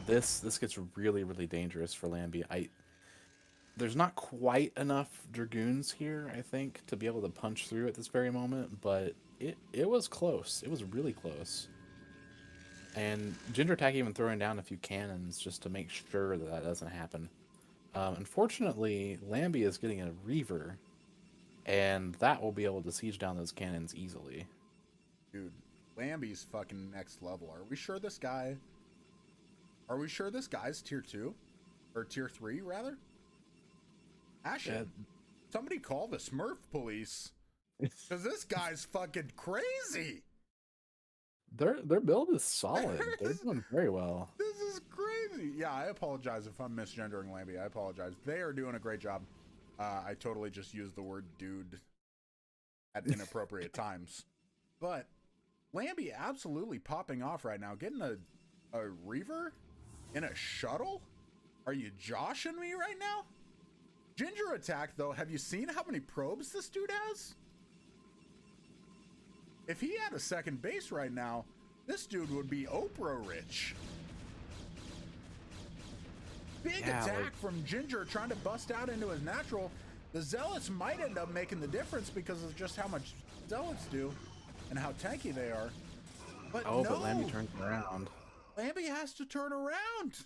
this gets really dangerous for Lambie. There's not quite enough Dragoons here, I think, to be able to punch through at this very moment, but it was close. It was really close. And Ginger Attack even throwing down a few cannons just to make sure that doesn't happen. Unfortunately, Lambie is getting a Reaver, and that will be able to siege down those cannons easily. Dude, Lambie's fucking next level. Are we sure this guy's tier 2? Or tier 3, rather? Ashen, yeah. Somebody call the Smurf police. Because this guy's fucking crazy. Their build is solid. They're doing very well. This is crazy. Yeah, I apologize if I'm misgendering Lambie. I apologize. They are doing a great job. I totally just used the word dude at inappropriate times. But Lambie absolutely popping off right now. Getting a Reaver in a shuttle? Are you joshing me right now? Ginger attack, though, have you seen how many probes this dude has? If he had a second base right now, this dude would be Oprah rich. Big attack from Ginger trying to bust out into his natural. The Zealots might end up making the difference because of just how much Zealots do and how tanky they are. But no, but Lambie turns around. Lambie has to turn around.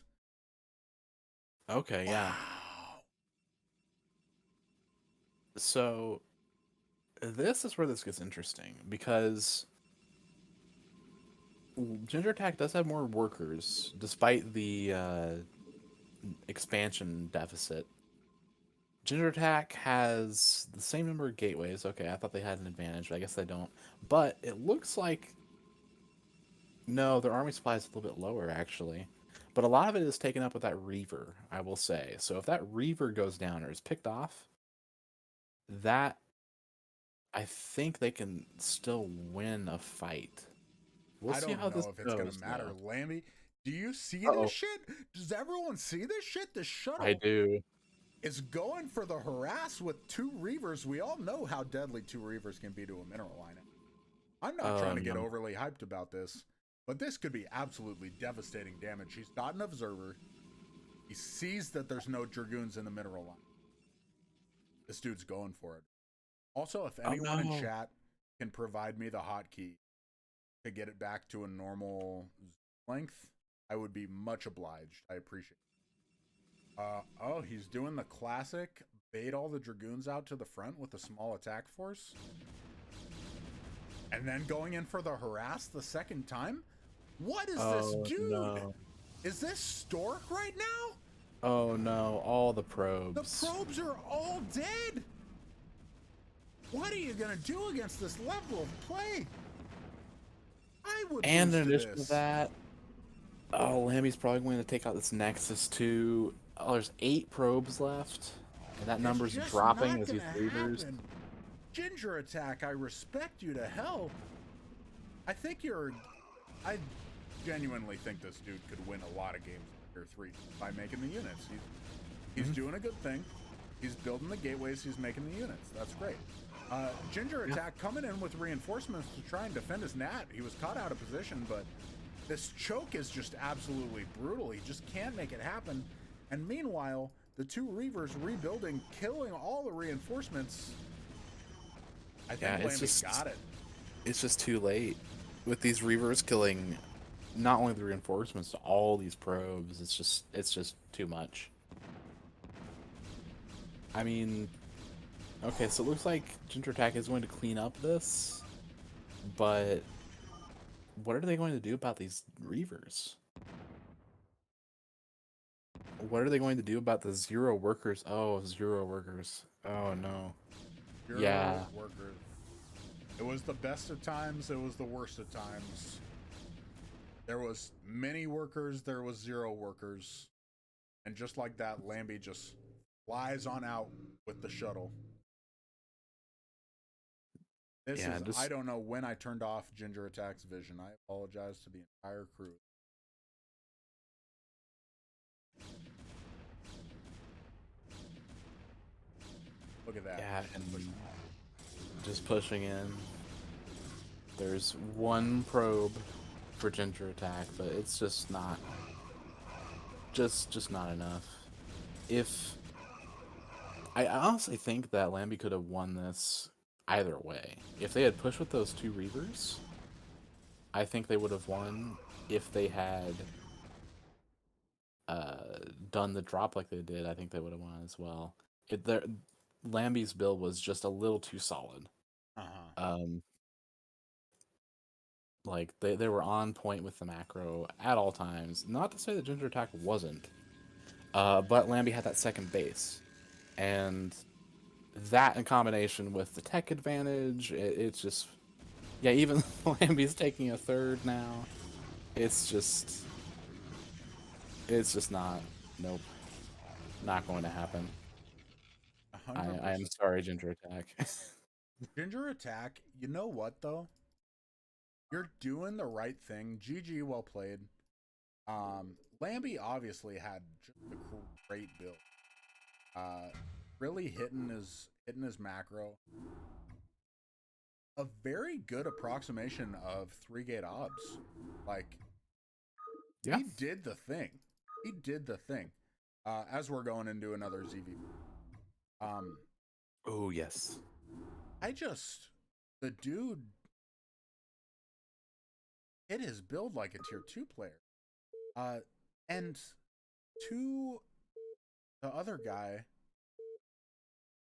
Okay, yeah. Wow. So this is where this gets interesting because Ginger Attack does have more workers despite the expansion deficit. Ginger Attack has the same number of gateways. Okay, I thought they had an advantage, but I guess they don't. But it looks like no, their army supply is a little bit lower actually. But a lot of it is taken up with that Reaver, I will say. So if that Reaver goes down or is picked off, that I think they can still win a fight. We'll see how this know if it's goes, going to matter. though. Lambie, do you see Uh-oh. this shit? Does everyone see this shit? The shuttle I do. is going for the harass with 2 Reavers. We all know how deadly 2 Reavers can be to a mineral lineup. I'm not trying to get overly hyped about this, but this could be absolutely devastating damage. He's got an observer. He sees that there's no Dragoons in the mineral line. This dude's going for it. Also, if anyone in chat can provide me the hotkey to get it back to a normal length, I would be much obliged. I appreciate it. Oh, he's doing the classic bait all the Dragoons out to the front with a small attack force. And then going in for the harass the second time? What is this dude? No. Is this Stork right now? Oh no, all the probes. The probes are all dead. What are you gonna do against this level of play? I would. And in addition to that, Lambie's probably going to take out this Nexus too. Oh, there's 8 probes left, and that number's dropping as these Reavers. Ginger Attack, I respect you to hell. I genuinely think this dude could win a lot of games in Tier 3 by making the units. He's doing a good thing. He's building the gateways. He's making the units. That's great. Ginger Attack coming in with reinforcements to try and defend his Nat. He was caught out of position, but this choke is just absolutely brutal. He just can't make it happen. And meanwhile, the 2 Reavers rebuilding, killing all the reinforcements. I think Lambie got it. It's just too late. With these Reavers killing not only the reinforcements, all these probes, it's just too much. I mean, okay, so it looks like Ginger Attack is going to clean up this, but what are they going to do about these Reavers? What are they going to do about the 0 workers? Oh, 0 workers. Oh no. 0 workers. It was the best of times. It was the worst of times. There was many workers. There was 0 workers. And just like that, Lambie just flies on out with the shuttle. I don't know when I turned off Ginger Attack's vision. I apologize to the entire crew. Look at that. Yeah, and just pushing in. There's 1 probe for Ginger Attack, but it's just not not enough. I honestly think that Lambie could have won this either way. If they had pushed with those 2 Reavers, I think they would have won. If they had done the drop like they did, I think they would have won as well. Lambie's build was just a little too solid. Like they were on point with the macro at all times. Not to say that Ginger Attack wasn't, but Lambie had that second base, and that in combination with the tech advantage, it's just, yeah. Even Lambie's taking a 3rd now. It's just not. Nope, not going to happen. I am sorry, Ginger Attack. Ginger Attack, you know what though? You're doing the right thing. GG, well played. Lambie obviously had just a great build. Really hitting his macro. A very good approximation of 3-gate obs. Like, Yeah. he did the thing. He did the thing. As we're going into another ZV. Oh, yes. The dude hit his build like a tier 2 player. And to the other guy,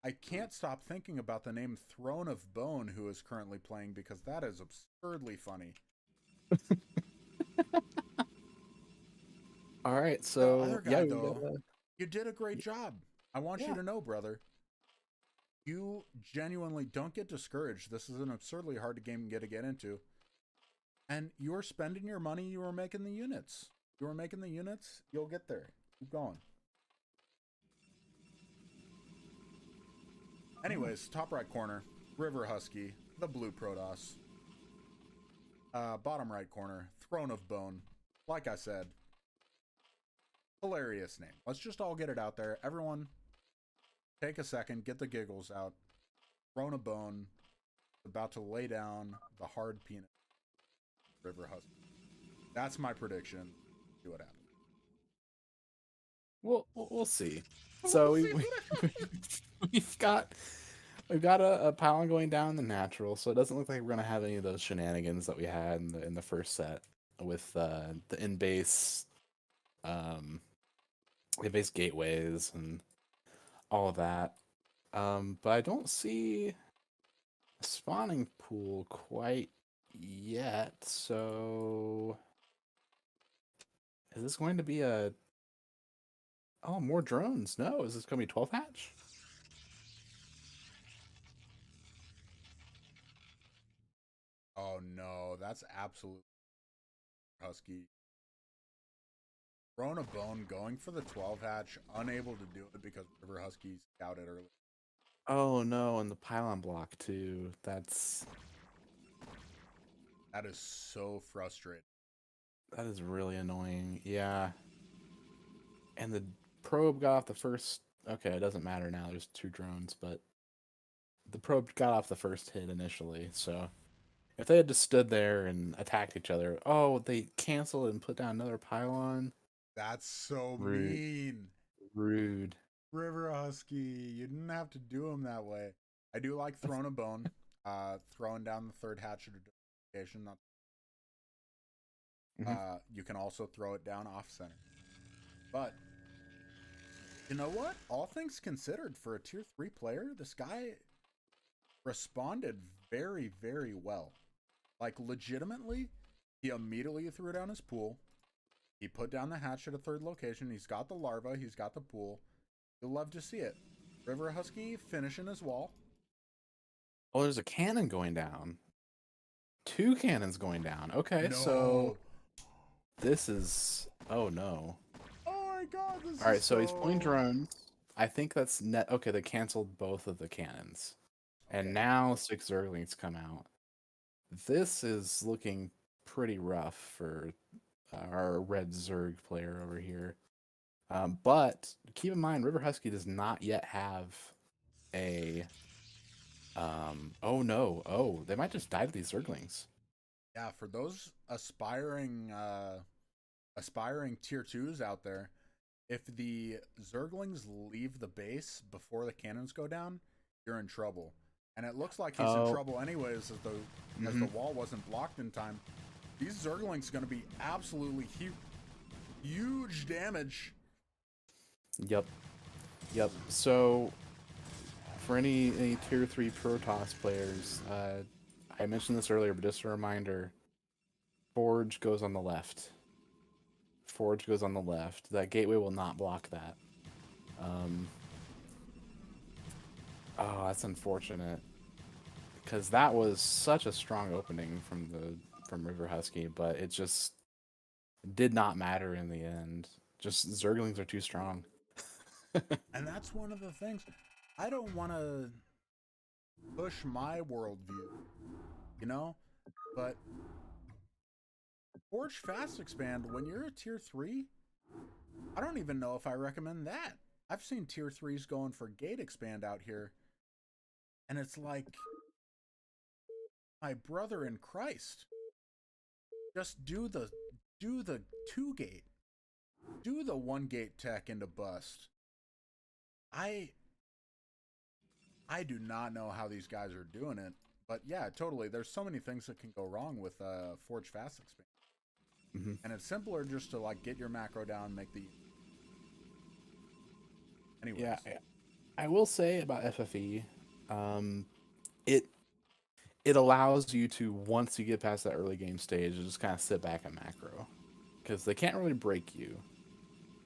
I can't stop thinking about the name Throne of Bone, who is currently playing, because that is absurdly funny. All right, so The other guy, yeah, though, you did a great job. I want you to know, brother, you genuinely don't get discouraged. This is an absurdly hard game to get into. And you are spending your money. You are making the units. You are making the units. You'll get there. Keep going. Anyways, top right corner, RiverHusky, the blue Protoss. Bottom right corner, Throne of Bone. Like I said, hilarious name. Let's just all get it out there. Everyone, take a second, get the giggles out. Throne of Bone, about to lay down the hard peanut. RiverHusky. That's my prediction. See what happens. We'll see. So we've got a Palin going down the natural, so it doesn't look like we're gonna have any of those shenanigans that we had in the first set with the in-base in-base gateways and all of that. But I don't see a spawning pool quite yet. So is this going to be a more drones? No, is this going to be 12 hatch? Oh no, that's absolute Husky. Throne of Bone going for the 12 hatch, unable to do it because RiverHusky scouted early. Oh no, and the pylon block too. That is so frustrating. That is really annoying. Yeah. And the probe got off the first. Okay, it doesn't matter now. There's 2 drones, but the probe got off the first hit initially. So if they had just stood there and attacked each other, oh, they canceled and put down another pylon. That's so Rude. mean. Rude. RiverHusky, you didn't have to do him that way. I do like Throne of Bone, throwing down the 3rd hatch at a location. You can also throw it down off center. But you know what? All things considered, for a tier 3 player, this guy responded very, very well. Like, legitimately, he immediately threw down his pool. He put down the hatch at a 3rd location. He's got the larva. He's got the pool. You'll love to see it. RiverHusky finishing his wall. Oh, there's a cannon going down. 2 cannons going down. Okay, No. so this is... Oh, no. Oh, my God. All right, so he's pulling drones. I think that's net. Okay, they canceled both of the cannons. Okay. And now 6 Zerglings come out. This is looking pretty rough for our red Zerg player over here. But keep in mind, RiverHusky does not yet have a... oh no. Oh, they might just die to these Zerglings. Yeah, for those aspiring tier 2s out there, if the Zerglings leave the base before the cannons go down, you're in trouble. And it looks like he's in trouble anyways, as the wall wasn't blocked in time. These Zerglings are going to be absolutely huge damage. Yep. So, for any tier 3 Protoss players, I mentioned this earlier, but just a reminder, Forge goes on the left. Forge goes on the left. That gateway will not block that. Oh, that's unfortunate. Because that was such a strong opening from RiverHusky, but it just did not matter in the end. Just Zerglings are too strong. And that's one of the things. I don't want to push my worldview, you know? But Forge Fast Expand, when you're a tier 3, I don't even know if I recommend that. I've seen tier 3s going for Gate Expand out here, and it's like, my brother in Christ, just do the 2 gate. Do the 1 gate tech into bust. I do not know how these guys are doing it, but yeah, totally. There's so many things that can go wrong with Forge Fast Expand. And it's simpler just to like get your macro down, make the. Anyways. Yeah, I will say about FFE, it allows you to, once you get past that early game stage, just kind of sit back and macro, because they can't really break you,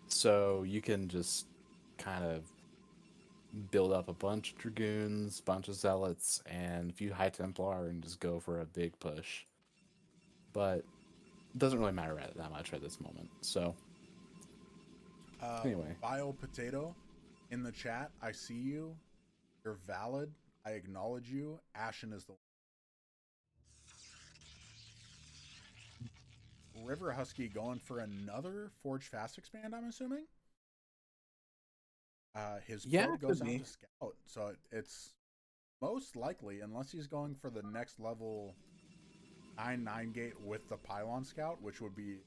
so you can just kind of build up a bunch of dragoons, bunch of zealots, and a few high templar, and just go for a big push. But it doesn't really matter that much at this moment. So anyway, Bio Potato in the chat, I see you. You're valid. I acknowledge you. Ashen is the RiverHusky going for another Forge Fast Expand, I'm assuming. His probe goes out to Scout, so it's most likely, unless he's going for the next level 9 gate with the Pylon Scout, which would be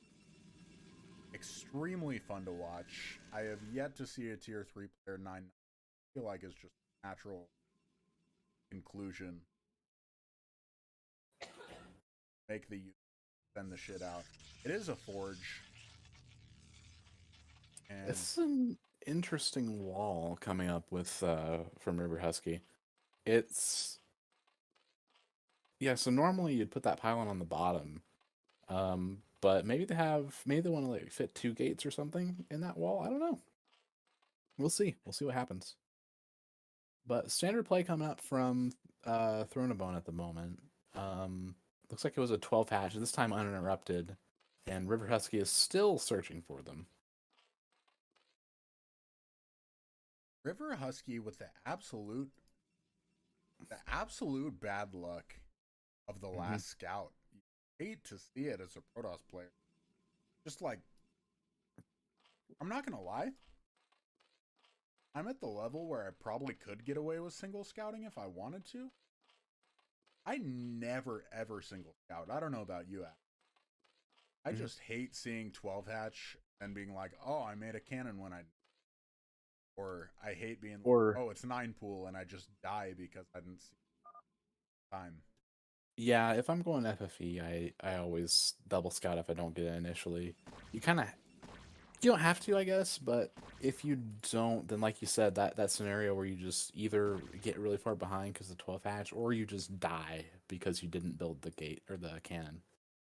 extremely fun to watch. I have yet to see a tier 3 player 9. I feel like it's just a natural conclusion. Make the send the shit out. It is a Forge. And it's an interesting wall coming up with from RiverHusky. It's so normally you'd put that pylon on the bottom, but maybe they want to like fit 2 gates or something in that wall. I don't know. We'll see what happens. But standard play coming up from Throne of Bone at the moment. Looks like it was a 12 hatch, this time uninterrupted, and RiverHusky is still searching for them. RiverHusky with the absolute bad luck of the last scout. You hate to see it as a Protoss player. Just like, I'm not gonna lie, I'm at the level where I probably could get away with single scouting if I wanted to. I never ever single scout. I don't know about you, Adam. I just hate seeing 12 hatch and being like, oh, I made a cannon when I. Or I hate being like, oh, it's 9 pool and I just die because I didn't see time. Yeah, if I'm going FFE, I always double scout if I don't get it initially. You don't have to, I guess, but if you don't, then like you said, that scenario where you just either get really far behind because of the 12 hatch, or you just die because you didn't build the gate or the cannon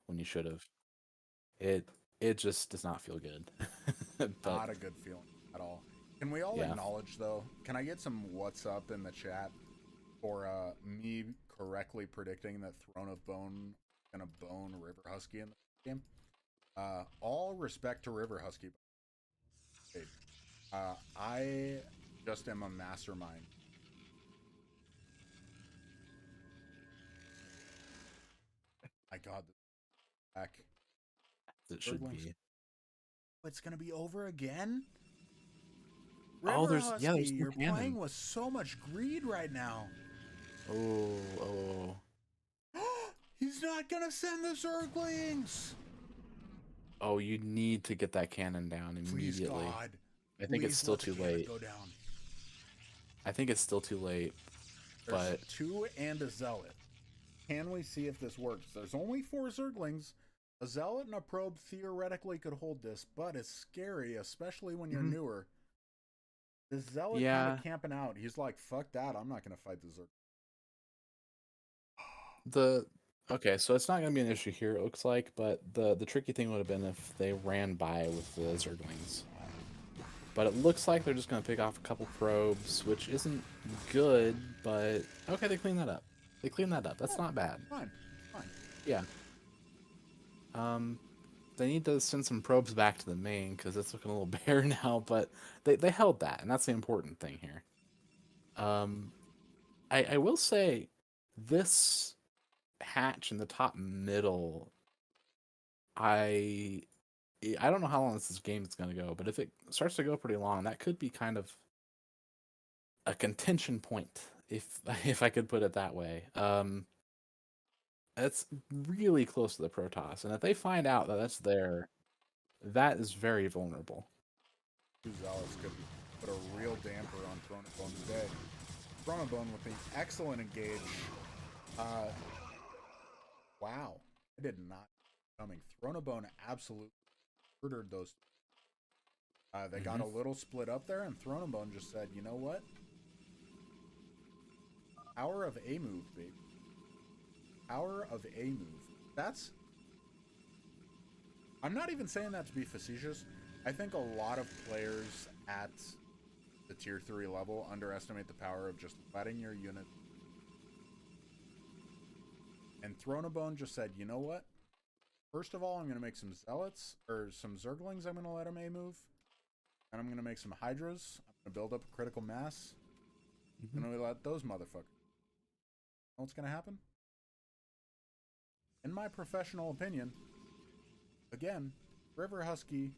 when you should have. It just does not feel good. Not a good feeling at all. Can we all acknowledge, though? Can I get some what's up in the chat for me correctly predicting that Throne of Bone is going to bone RiverHusky in the game? All respect to RiverHusky. I just am a mastermind. My God, back. It should be. It's gonna be over again. There's RiverHusky, you're playing with so much greed right now. Oh. He's not gonna send the Zerglings. Oh, you need to get that cannon down immediately. Please, God. I think it's still too late. Go down. I think it's still too late. There's 2 and a Zealot. Can we see if this works? There's only 4 Zerglings. A Zealot and a Probe theoretically could hold this, but it's scary, especially when you're newer. The Zealot kind of camping out. He's like, fuck that, I'm not going to fight the Zerg. Okay, so it's not going to be an issue here, it looks like, but the tricky thing would have been if they ran by with the Zerglings. But it looks like they're just going to pick off a couple probes, which isn't good, but okay, they cleaned that up. That's not bad. Fine. Yeah. They need to send some probes back to the main because it's looking a little bare now, but they held that, and that's the important thing here. I will say this hatch in the top middle I don't know how long this game is going to go, but if it starts to go pretty long, that could be kind of a contention point, if if I could put it that way. It's really close to the Protoss, and if they find out that that's there, that is very vulnerable. Two Zealots could put a real damper on Thronabone's day. Thronabone with the excellent engage. Wow. I did not coming. Thronabone absolutely murdered those. They got a little split up there, and Thronabone just said, you know what? Power of a move, baby. Power of a move. That's... I'm not even saying that to be facetious. I think a lot of players at the tier 3 level underestimate the power of just letting your unit. And Thronabone just said, you know what? First of all, I'm going to make some Zealots, or some Zerglings I'm going to let him A-move. And I'm going to make some Hydras. I'm going to build up a critical mass. And we let those motherfuckers. You know what's going to happen? In my professional opinion, again, RiverHusky,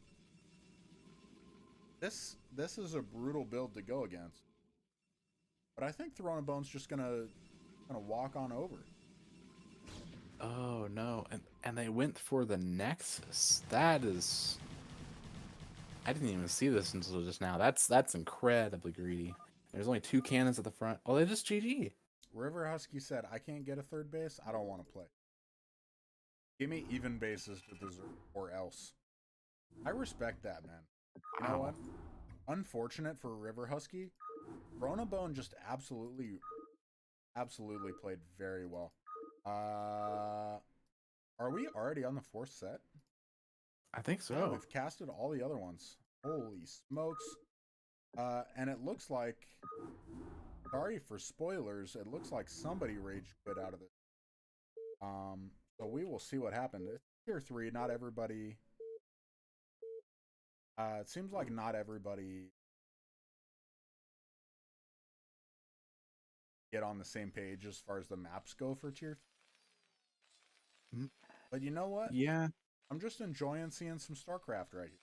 this is a brutal build to go against. But I think Thronabone's just gonna walk on over. Oh no, and they went for the Nexus. That is, I didn't even see this until just now. That's incredibly greedy. There's only 2 cannons at the front. Oh, they just GG. RiverHusky said, I can't get a third base, I don't want to play. Give me even bases to dessert or else. I respect that, man. You know what? Unfortunate for RiverHusky, Thronabone just absolutely played very well. Are we already on the 4th set? I think so. Yeah, we've casted all the other ones. Holy smokes. And it looks like, sorry for spoilers, it looks like somebody rage quit out of it. So we will see what happened. It's tier 3, not everybody. It seems like not everybody get on the same page as far as the maps go for tier 3. But you know what? Yeah. I'm just enjoying seeing some StarCraft right here.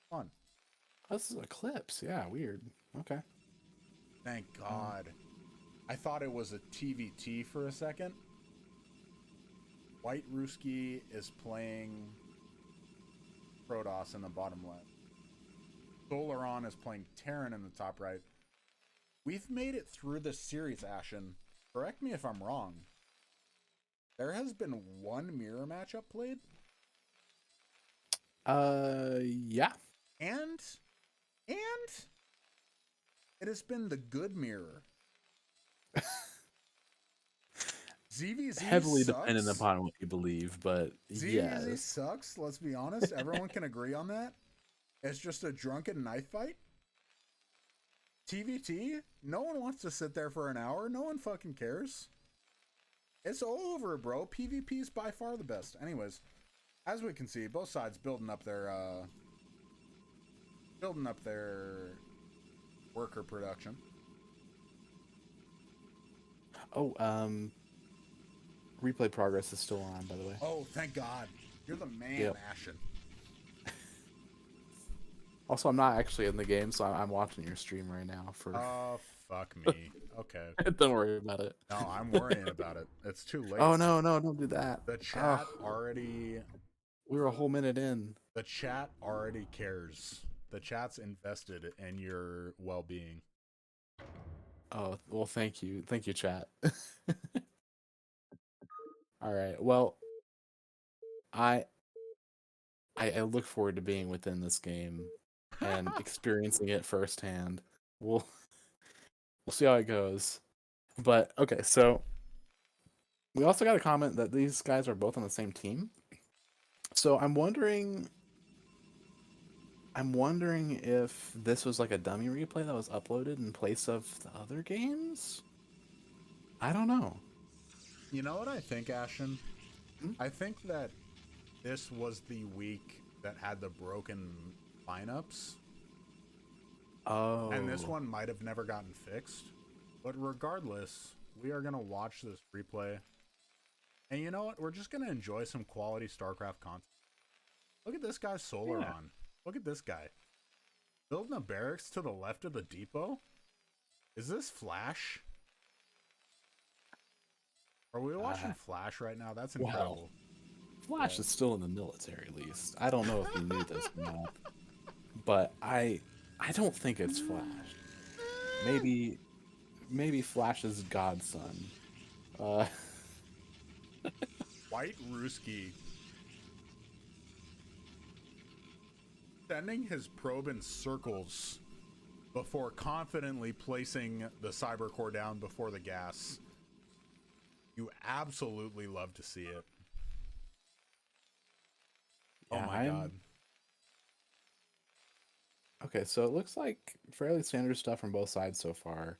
Fun. Oh, this is Eclipse. Yeah, weird. Okay. Thank God. I thought it was a TVT for a second. WhiteRuski is playing Protoss in the bottom left. Solaron is playing Terran in the top right. We've made it through this series, Ashen. Correct me if I'm wrong. There has been one mirror matchup played. Yeah. And it has been the good mirror. ZVZ Heavily sucks. dependent upon what you believe, but ZVZ yes. sucks, let's be honest. Everyone can agree on that. It's just a drunken knife fight. TVT, no one wants to sit there for an hour. No one fucking cares. It's all over, bro. PvP is by far the best. Anyways, as we can see, both sides building up their worker production. Oh, replay progress is still on, by the way. Oh, thank God. You're the man, Yep. Ashen. Also, I'm not actually in the game, so I'm watching your stream right now. For Oh, fuck me. Okay. Don't worry about it. No, I'm worrying about it. It's too late. Oh no, don't do that. The chat already... We were a whole minute in. The chat already cares. The chat's invested in your well-being. Oh, well, thank you, chat. All right. Well, I look forward to being within this game and experiencing it firsthand. We'll see how it goes. But okay, so we also got a comment that these guys are both on the same team. So I'm wondering if this was like a dummy replay that was uploaded in place of the other games. I don't know. You know what I think, Ashen? I think that this was the week that had the broken lineups. Oh. And this one might have never gotten fixed. But regardless, we are going to watch this replay. And you know what? We're just going to enjoy some quality StarCraft content. Look at this guy's Solaron. Look at this guy. Building a barracks to the left of the depot? Is this Flash? Are we watching Flash right now? That's incredible. Well, Flash is still in the military, LeaSt. I don't know if you knew this or not, but I don't think it's Flash. Maybe Flash's godson. WhiteRuski sending his probe in circles before confidently placing the cyber core down before the gas. You absolutely love to see it. Yeah, oh my god. Okay, so it looks like fairly standard stuff from both sides so far.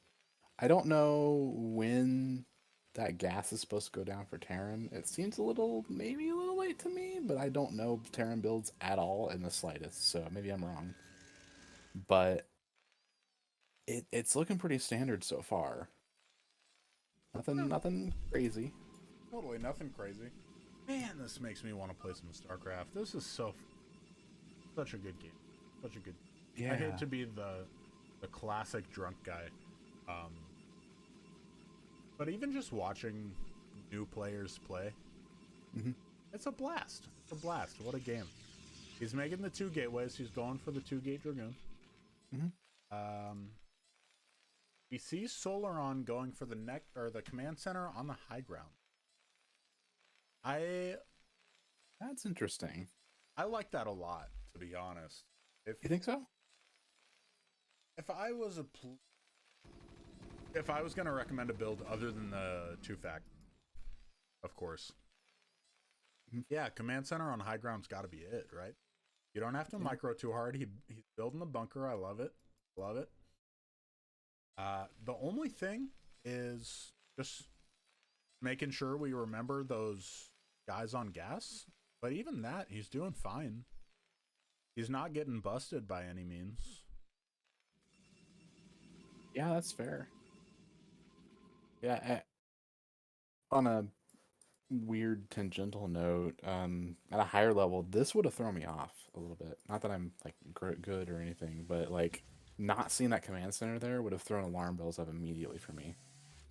I don't know when that gas is supposed to go down for Terran. It seems maybe a little late to me, but I don't know Terran builds at all in the slightest, so maybe I'm wrong. But it's looking pretty standard so far. Nothing crazy. Totally nothing crazy. Man, this makes me want to play some StarCraft. This is such a good game. Such a good game. Yeah. I hate to be the classic drunk guy. But even just watching new players play, it's a blast. It's a blast. What a game. He's making the 2 gateways. He's going for the 2-gate Dragoon. We see Solaron going for the command center on the high ground. That's interesting. I like that a lot, to be honest. You think so? If I was going to recommend a build other than the 2-fact, of course. Yeah, command center on high ground's got to be it, right? You don't have to micro too hard. He's building the bunker. I love it. Love it. The only thing is just making sure we remember those guys on gas. But even that, he's doing fine. He's not getting busted by any means. Yeah, that's fair. Yeah, on a weird tangential note, at a higher level, this would have thrown me off a little bit. Not that I'm like good or anything, but like not seeing that command center there would have thrown alarm bells up immediately for me.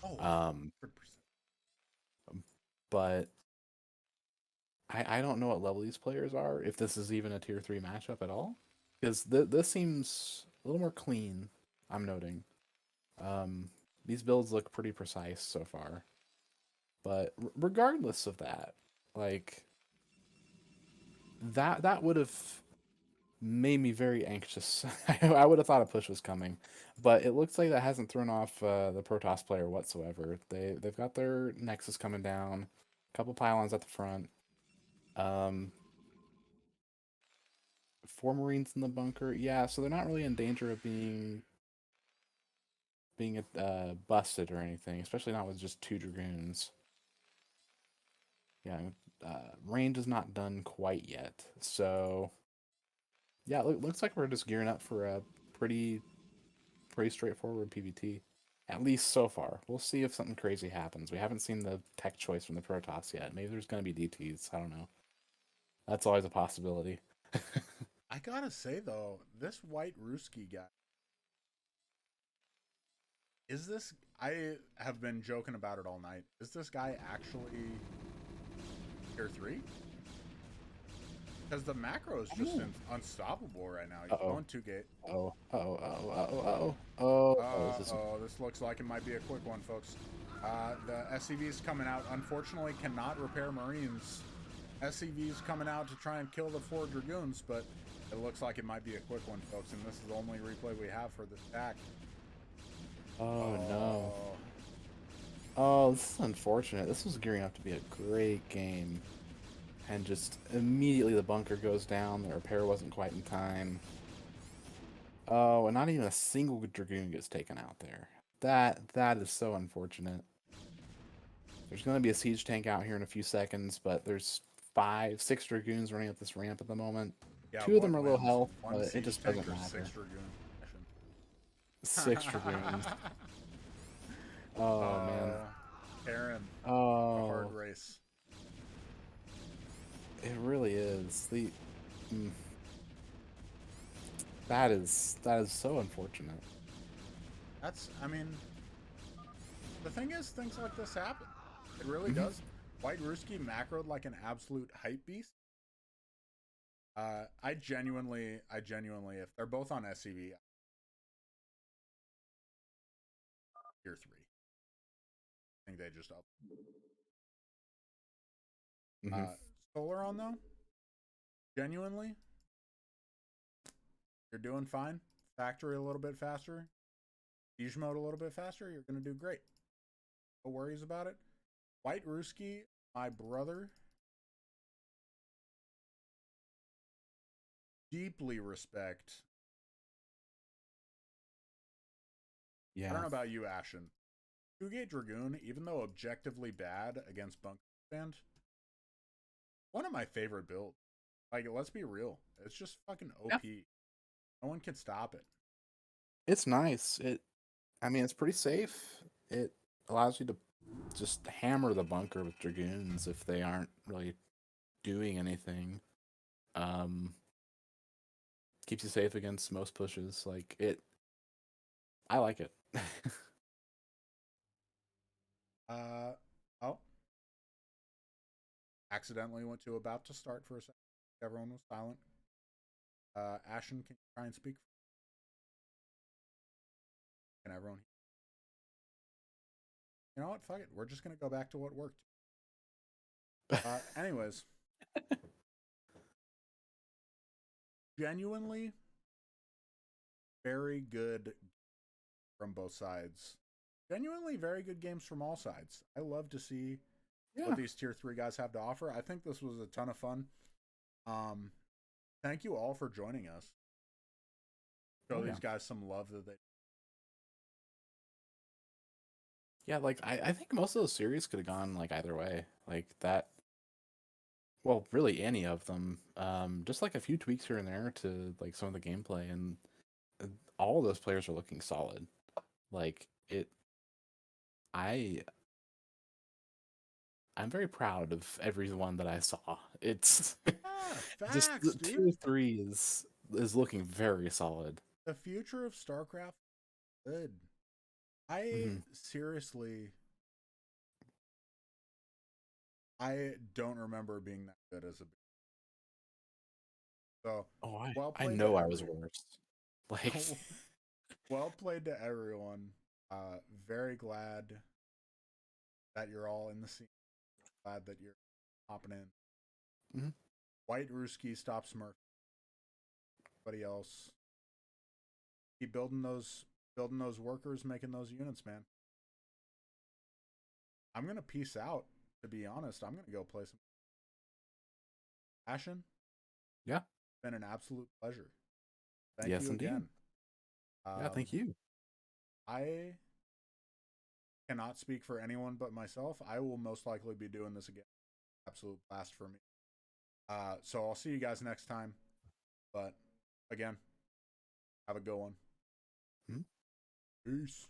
Oh, 100%. But I don't know what level these players are, if this is even a tier 3 matchup at all. Because this seems a little more clean, I'm noting. These builds look pretty precise so far. But regardless of that, like, that would have made me very anxious. I would have thought a push was coming. But it looks like that hasn't thrown off the Protoss player whatsoever. They've got their Nexus coming down, a couple pylons at the front. 4 Marines in the bunker. Yeah, so they're not really in danger of being busted or anything, especially not with just 2 Dragoons. Yeah, range is not done quite yet. So, yeah, looks like we're just gearing up for a pretty straightforward PvT. At least so far. We'll see if something crazy happens. We haven't seen the tech choice from the Protoss yet. Maybe there's going to be DTs. I don't know. That's always a possibility. I gotta say, though, this WhiteRuski guy, I have been joking about it all night. Is this guy actually tier 3? Because the macro is just unstoppable right now. He's going 2-gate. This looks like it might be a quick one, folks. The SCV is coming out. Unfortunately, cannot repair Marines. SCV is coming out to try and kill the 4 Dragoons, but it looks like it might be a quick one, folks, and this is the only replay we have for this attack. Oh, no. Oh, this is unfortunate. This was gearing up to be a great game. And just immediately the bunker goes down. The repair wasn't quite in time. Oh, and not even a single Dragoon gets taken out there. That is so unfortunate. There's going to be a siege tank out here in a few seconds, but there's 5, 6 Dragoons running up this ramp at the moment. Yeah, 2 of them are low health, but it just doesn't matter. 6 Dragoons. Oh, man. Aaron. Oh. A hard race. It really is. Mm. That is so unfortunate. I mean, the thing is, things like this happen. It really Mhm. does. WhiteRuski macroed like an absolute hype beast. I genuinely, if they're both on SCV, tier 3. I think they just up. Mhm. Solar on though, genuinely, you're doing fine. Factory a little bit faster, siege mode a little bit faster. You're gonna do great. No worries about it. WhiteRuski, my brother, deeply respect. I don't Yeah. know about you, Ashen. 2-Gate Dragoon, even though objectively bad against Bunker Stand, one of my favorite builds. Like, let's be real. It's just fucking Yeah. OP. No one can stop it. It's nice. I mean, it's pretty safe. It allows you to just hammer the bunker with dragoons if they aren't really doing anything. Um, Keeps you safe against most pushes. Like it, I like it. Uh, oh. Accidentally went to about to start for a second. Everyone was silent. Ashen, can you try and speak? Can everyone? You know what? Fuck it. We're just gonna go back to what worked. Anyways, genuinely very good from both sides. Genuinely very good games from all sides. I love to see what Yeah. these tier 3 guys have to offer. I think this was a ton of fun. Um, Thank you all for joining us. Show Oh yeah. these guys some love that they. Yeah, like I think most of those series could have gone like either way. Like that, well, really any of them. Just like a few tweaks here and there to like some of the gameplay, and all of those players are looking solid. Like it, I I'm very proud of everyone that I saw. It's Ah, just facts, the dude. tier 3 is looking very solid. The future of StarCraft, good. I Hmm. seriously, I don't remember being that good as a. So, Oh, well I played to know I was everyone. worse. Like, Well played to everyone. Very glad that you're all in the scene. Glad that you're hopping in. mhm. WhiteRuski, stop Smurf. Everybody else, keep building those workers, making those units, man. I'm gonna peace out. To be honest, I'm gonna go play some. Ashen, Yeah, it's been an absolute pleasure. Thank yes, you indeed. again. Yeah, Um, thank you. I cannot speak for anyone but myself. I will most likely be doing this again. Absolute blast for me. So I'll see you guys next time. But again, have a good one. Mhm. Peace.